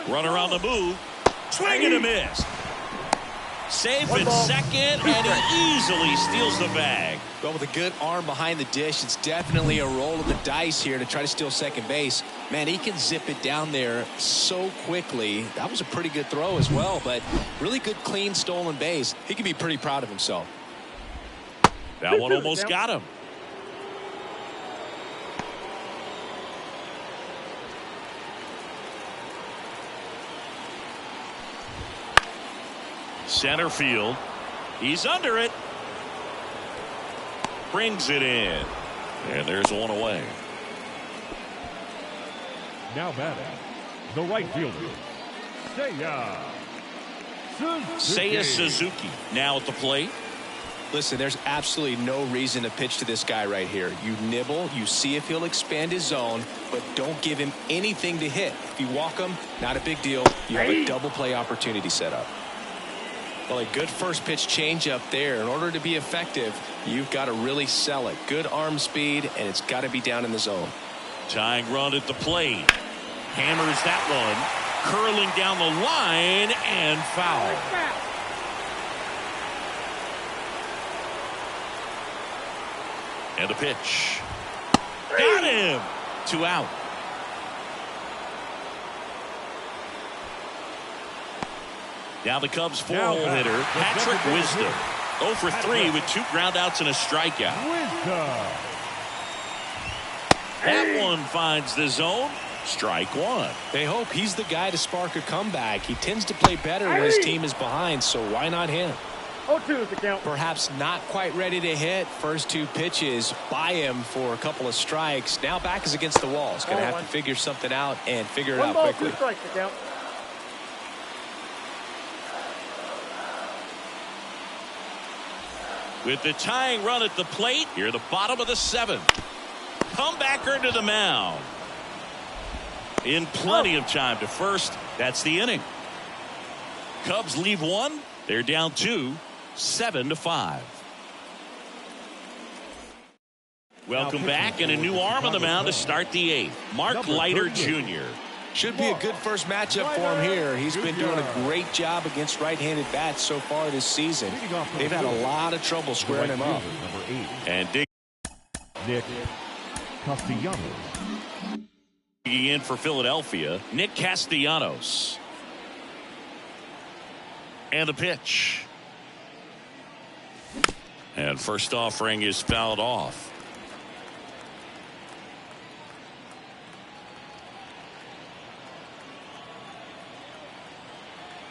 Runner on the move. Swing and a miss. Safe One at ball, second, two and strikes. he easily steals the bag. Well, with a good arm behind the dish, it's definitely a roll of the dice here to try to steal second base. Man, he can zip it down there so quickly. That was a pretty good throw as well, but really good, clean, stolen base. He can be pretty proud of himself. That one almost got him. Center field. He's under it. Brings it in. And there's one away. Now batting, the right fielder, Seiya Suzuki now at the plate. Listen, there's absolutely no reason to pitch to this guy right here. You nibble, you see if he'll expand his zone, but don't give him anything to hit. If you walk him, not a big deal. You have a double play opportunity set up. Well, a good first pitch change up there. In order to be effective, you've got to really sell it. Good arm speed, and it's got to be down in the zone. Tying run at the plate. Hammers that one. Curling down the line and foul. And a pitch. Got him. 2 out. Now the Cubs four-hole hitter, Patrick Wisdom. 0 for 3 with 2 groundouts and a strikeout. That one finds the zone. Strike one. They hope he's the guy to spark a comeback. He tends to play better when his team is behind, so why not him? 0-2 is the count. Perhaps not quite ready to hit. First 2 pitches by him for a couple of strikes. Now back is against the wall. He's going to have to figure something out and figure it One out ball, quickly. 2 strikes the count. With the tying run at the plate, here the bottom of the 7th. Comebacker to the mound. In plenty of time to first. That's the inning. Cubs leave 1. They're down 2, 7-5. Welcome back, and a new arm on the mound to start the 8th. Mark Leiter Jr. Should be a good first matchup for him here. He's been doing a great job against right-handed bats so far this season. They've had a lot of trouble squaring him up. Number 8, And Nick Castellanos. digging in for Philadelphia, Nick Castellanos. And the pitch. And first offering is fouled off.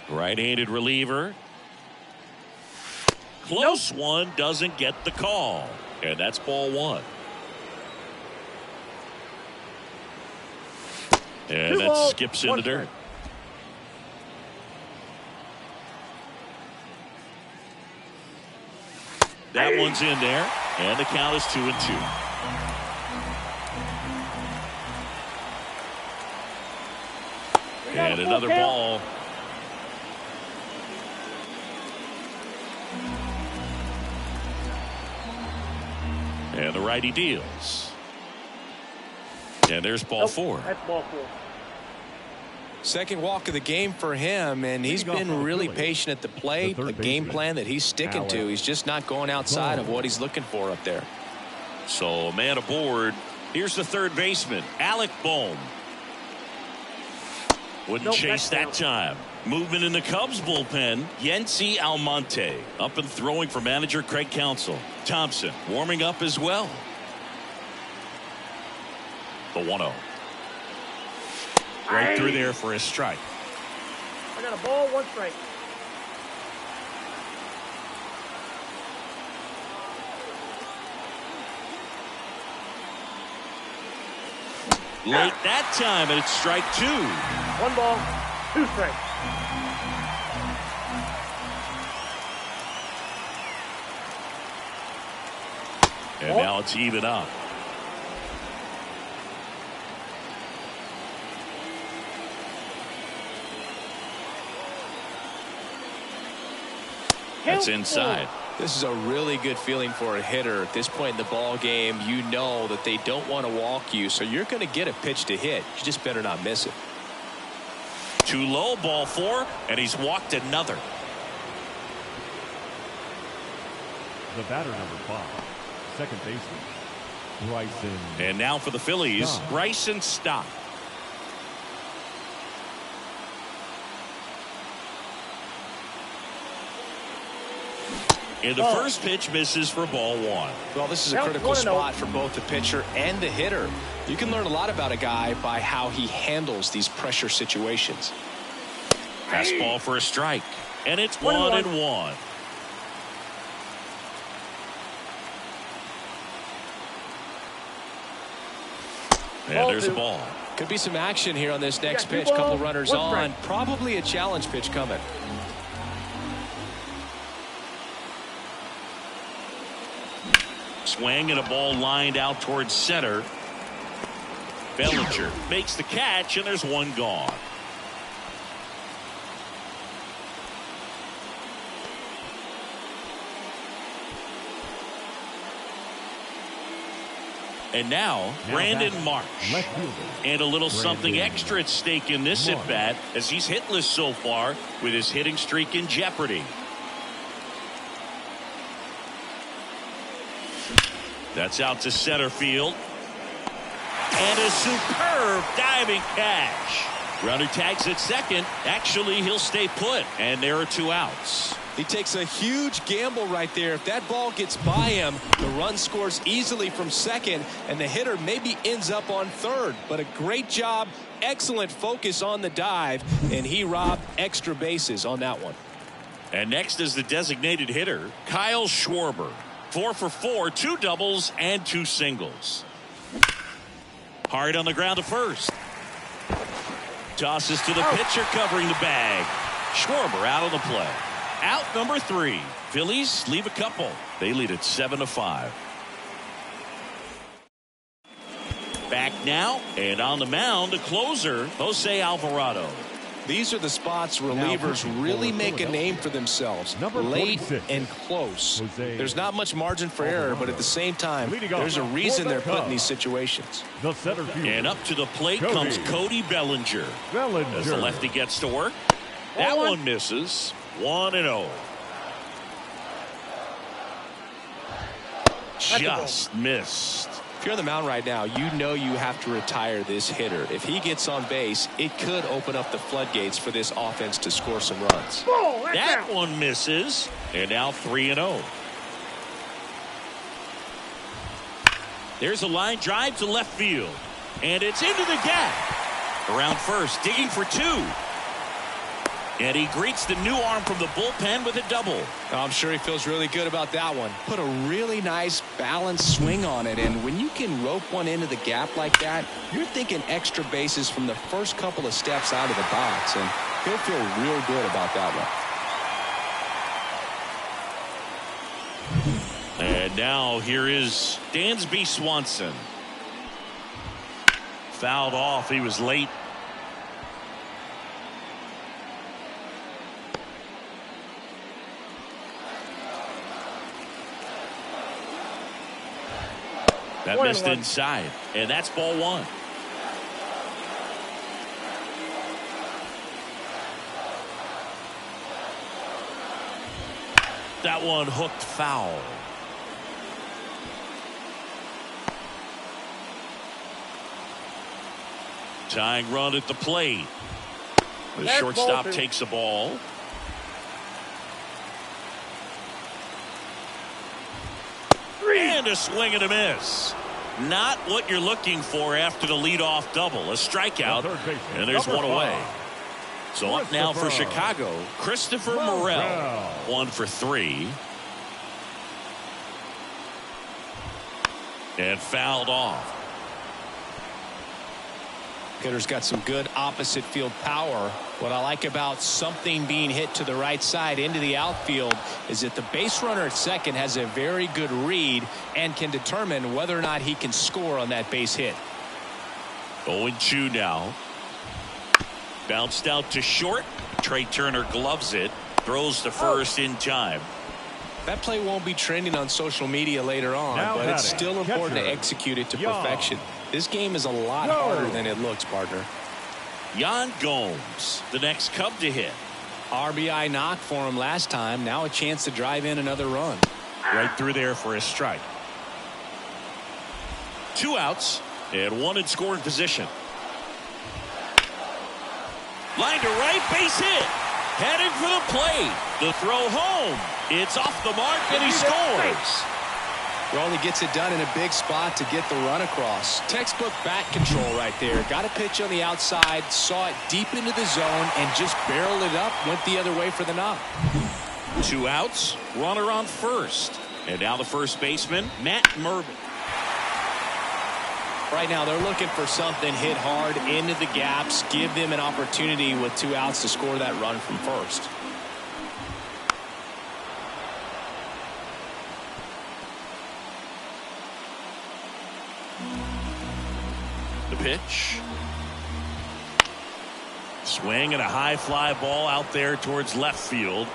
Right-handed reliever. Close one, doesn't get the call. And that's ball 1. And that skips in the dirt. That one's in there, and the count is 2-2. And another ball. And the righty deals. And there's ball 4. That's ball 4. Second walk of the game for him, and he's been really patient at the plate. A game plan that he's sticking to. He's just not going outside of what he's looking for up there. So a man aboard. Here's the third baseman, Alec Bohm. Wouldn't chase that time. Movement in the Cubs bullpen. Yency Almonte up and throwing for manager Craig Counsell. Thompson warming up as well. The 1-0. Right through there for a strike. I got a ball, 1 strike. Late that time, and it's strike 2. 1 ball, 2 strikes. And now it's even up. That's inside. This is a really good feeling for a hitter. At this point in the ball game, you know that they don't want to walk you, so you're going to get a pitch to hit. You just better not miss it. Too low, ball 4, and he's walked another. The batter, number 5, second baseman, Bryson. And now for the Phillies, Stock. Bryson Stock. And the first pitch misses for ball 1. Well, this is a critical spot for both the pitcher and the hitter. You can learn a lot about a guy by how he handles these pressure situations. Fastball for a strike. And it's 1-1. And there's a ball. Could be some action here on this next pitch. Couple runners on. Probably a challenge pitch coming. Swing and a ball lined out towards center. Bellinger makes the catch, and there's one gone. And now Brandon Marsh. And a little something extra at stake in this at bat, as he's hitless so far with his hitting streak in jeopardy. That's out to center field. And a superb diving catch. Runner tags at second. Actually, he'll stay put. And there are 2 outs. He takes a huge gamble right there. If that ball gets by him, the run scores easily from second, and the hitter maybe ends up on third. But a great job, excellent focus on the dive, and he robbed extra bases on that one. And next is the designated hitter, Kyle Schwarber. 4 for 4, 2 doubles and 2 singles. Hard on the ground to first. Tosses to the pitcher covering the bag. Schwarber out of the play. Out number 3. Phillies leave a couple. They lead it 7-5. Back now, and on the mound, the closer, Jose Alvarado. These are the spots relievers really make a name for themselves. Late and close. There's not much margin for error, but at the same time, there's a reason they're put in these situations. And up to the plate comes Cody Bellinger. As the lefty gets to work. That one misses. 1-0. Just missed. If you're on the mound right now, you know you have to retire this hitter. If he gets on base, it could open up the floodgates for this offense to score some runs. That one misses. And now 3-0. There's a line drive to left field. And it's into the gap. Around first, digging for 2. And he greets the new arm from the bullpen with a double. I'm sure he feels really good about that one. Put a really nice balanced swing on it, and when you can rope one into the gap like that, you're thinking extra bases from the first couple of steps out of the box, and he'll feel real good about that one. And now here is Dansby Swanson. Fouled off. He was late. That missed inside, and that's ball 1. That one hooked foul. Tying run at the plate. The shortstop takes a ball. And a swing and a miss. Not what you're looking for after the leadoff double. A strikeout, and there's one away. So up now for Chicago, Christopher Morel. 1 for 3. And fouled off. Hitter's got some good opposite field power. What I like about something being hit to the right side into the outfield is that the base runner at second has a very good read and can determine whether or not he can score on that base hit. 0-2 now. Bounced out to short. Trey Turner gloves it. Throws to first in time. That play won't be trending on social media later on, but it's still important to execute it to perfection. This game is a lot harder than it looks, partner. Yan Gomes, the next Cub to hit. RBI knock for him last time. Now a chance to drive in another run. Right through there for a strike. 2 outs and 1 in scoring position. Line to right, base hit. Headed for the plate. The throw home. It's off the mark and he scores. Raleigh gets it done in a big spot to get the run across. Textbook bat control right there. Got a pitch on the outside, saw it deep into the zone, and just barreled it up, went the other way for the knock. 2 outs, runner on first. And now the first baseman, Matt Mervin. Right now they're looking for something hit hard into the gaps, give them an opportunity with 2 outs to score that run from first. The pitch. Swing and a high fly ball out there towards left field.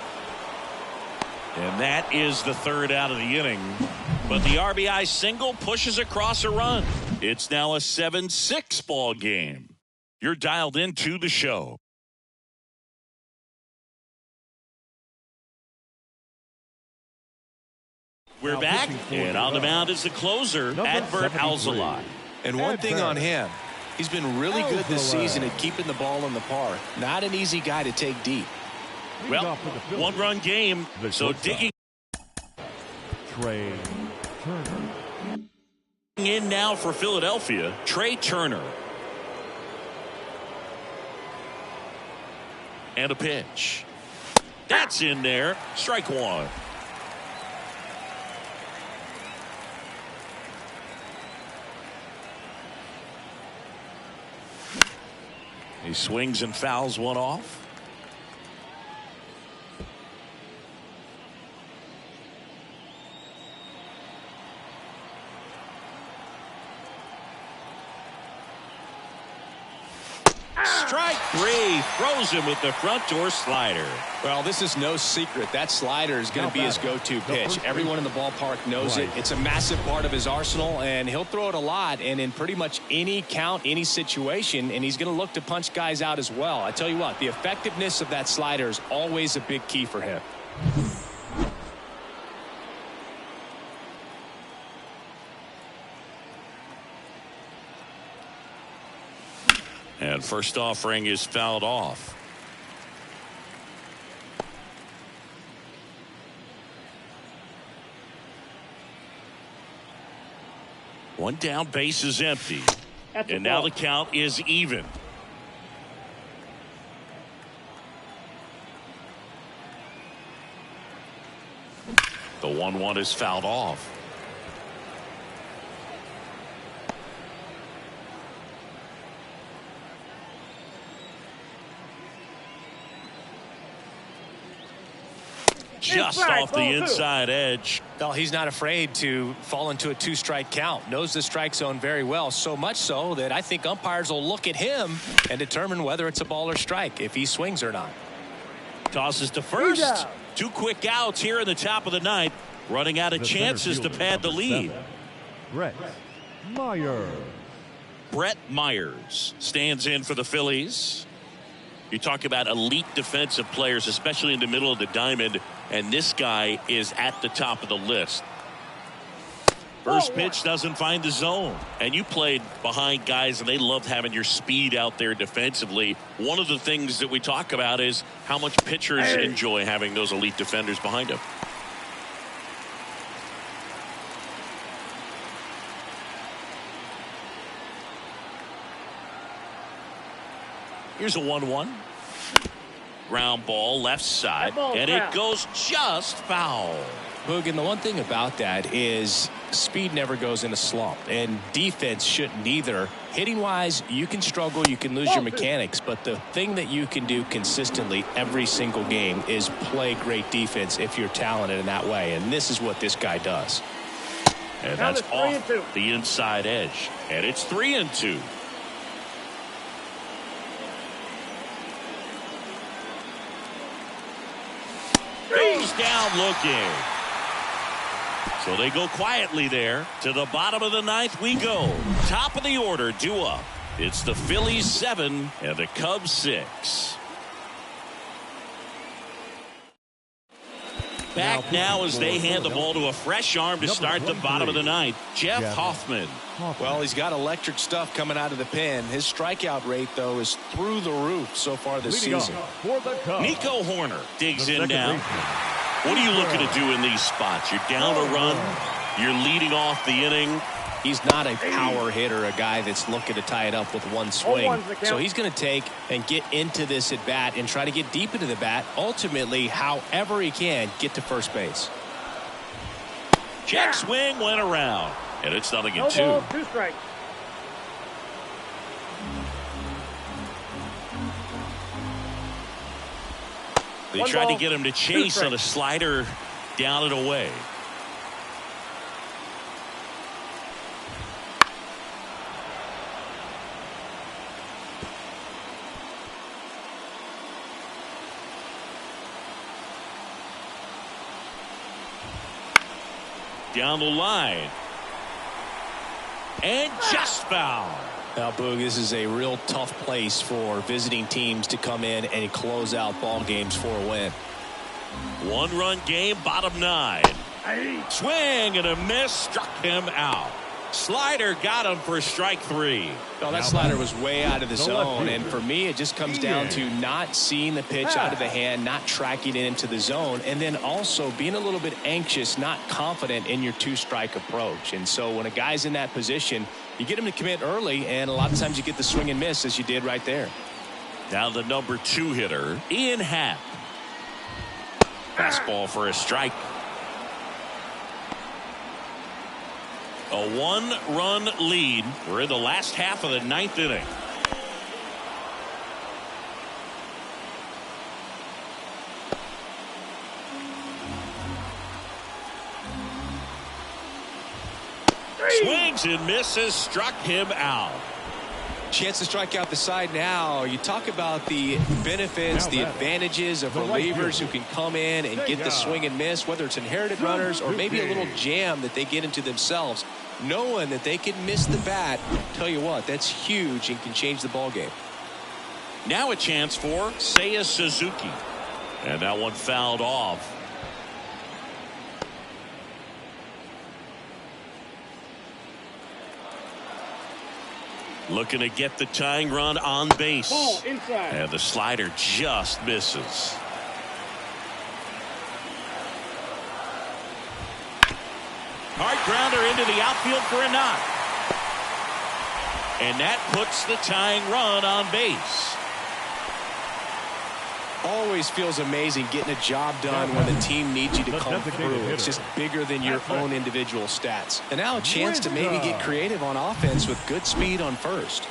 And that is the 3rd out of the inning. But the RBI single pushes across a run. It's now a 7-6 ball game. You're dialed into the show. We're back, and on the mound is the closer, Adbert Alzolay. And one thing on him, he's been really good this season at keeping the ball in the park. Not an easy guy to take deep. Well, 1-run game, so digging Trey Turner. in now for Philadelphia, Trey Turner. And a pitch. That's in there. Strike 1. He swings and fouls one off. Strike 3. Throws him with the front door slider. Well, this is no secret. That slider is going to be his go-to pitch. Everyone in the ballpark knows it. It's a massive part of his arsenal, and he'll throw it a lot and in pretty much any count, any situation, and he's going to look to punch guys out as well. I tell you what, the effectiveness of that slider is always a big key for him. And first offering is fouled off. One down, base is empty. And now the count is even. The 1-1 is fouled off. Just off the inside edge. Well, he's not afraid to fall into a 2-strike count. Knows the strike zone very well, so much so that I think umpires will look at him and determine whether it's a ball or strike, if he swings or not. Tosses to first. 2 quick outs here in the top of the 9th. Running out of chances to pad the lead. Brett Myers. Brett Myers stands in for the Phillies. You talk about elite defensive players, especially in the middle of the diamond, and this guy is at the top of the list. First pitch doesn't find the zone, and you played behind guys, and they loved having your speed out there defensively. One of the things that we talk about is how much pitchers enjoy having those elite defenders behind them. Here's a 1-1. Ground ball left side, and it goes just foul. Boog, and the one thing about that is speed never goes in a slump, and defense shouldn't either. Hitting wise, you can struggle, you can lose your mechanics, but the thing that you can do consistently every single game is play great defense if you're talented in that way, and this is what this guy does. And that's off the inside edge, and it's 3-2. down looking. So they go quietly there. To the bottom of the ninth we go. Top of the order, due up. It's the Phillies 7 and the Cubs 6. Back now as they hand the ball to a fresh arm to start the bottom of the ninth. Jeff Hoffman. Well, he's got electric stuff coming out of the pen. His strikeout rate, though, is through the roof so far this season. Nico Horner digs in now. What are you looking to do in these spots? You're down a run. You're leading off the inning. He's not a power hitter, a guy that's looking to tie it up with one swing. So he's going to take and get into this at bat and try to get deep into the bat. Ultimately, however he can, get to first base. Check swing went around, and it's 0-2. No ball, 2 strikes. They tried to get him to chase on a slider down and away. Down the line. And just foul. Now, Boog, this is a real tough place for visiting teams to come in and close out ball games for a win. 1-run game, bottom 9. Swing and a miss, struck him out. Slider got him for strike 3. Well, that slider was way out of the zone, and for me, it just comes down to not seeing the pitch out of the hand, not tracking it into the zone, and then also being a little bit anxious, not confident in your 2-strike approach. And so when a guy's in that position, you get him to commit early, and a lot of times you get the swing and miss, as you did right there. Now the number 2 hitter, Ian Happ. Fastball for a strike. A 1-run lead. We're in the last half of the 9th inning. Swings and misses, struck him out. Chance to strike out the side now. You talk about the benefits, the advantages of relievers who can come in and get the swing and miss, whether it's inherited runners or maybe a little jam that they get into themselves. Knowing that they can miss the bat, tell you what, that's huge and can change the ball game. Now a chance for Seiya Suzuki. And that one fouled off. Looking to get the tying run on base. Ball inside. And the slider just misses. Hard grounder into the outfield for a knock. And that puts the tying run on base. Always feels amazing getting a job done when the team needs you to come through. It's just bigger than your own individual stats. And now a chance to maybe get creative on offense with good speed on first.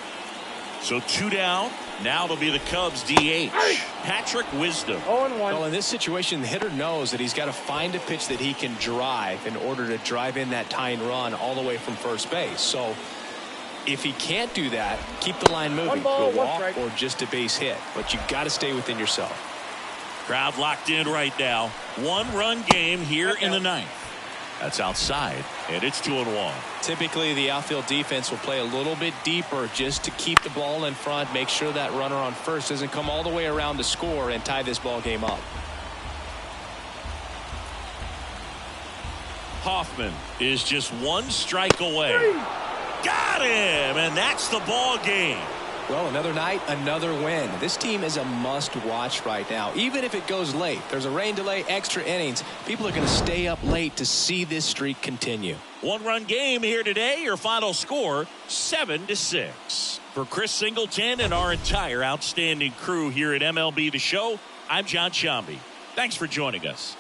So 2 down. Now it'll be the Cubs DH. Patrick Wisdom. 0-1. Well, in this situation, the hitter knows that he's got to find a pitch that he can drive in order to drive in that tying run all the way from first base. So if he can't do that, keep the line moving. Ball, Go walk strike. or just a base hit. But you got to stay within yourself. Crowd locked in right now. 1-run game here in the 9th. That's outside, and it's 2-1. Typically, the outfield defense will play a little bit deeper just to keep the ball in front, make sure that runner on first doesn't come all the way around to score and tie this ball game up. Hoffman is just 1 strike away. Got him, and that's the ball game. Well, another night, another win. This team is a must-watch right now. Even if it goes late, there's a rain delay, extra innings. People are going to stay up late to see this streak continue. 1-run game here today. Your final score, 7-6. For Chris Singleton and our entire outstanding crew here at MLB The Show, I'm John Shambi. Thanks for joining us.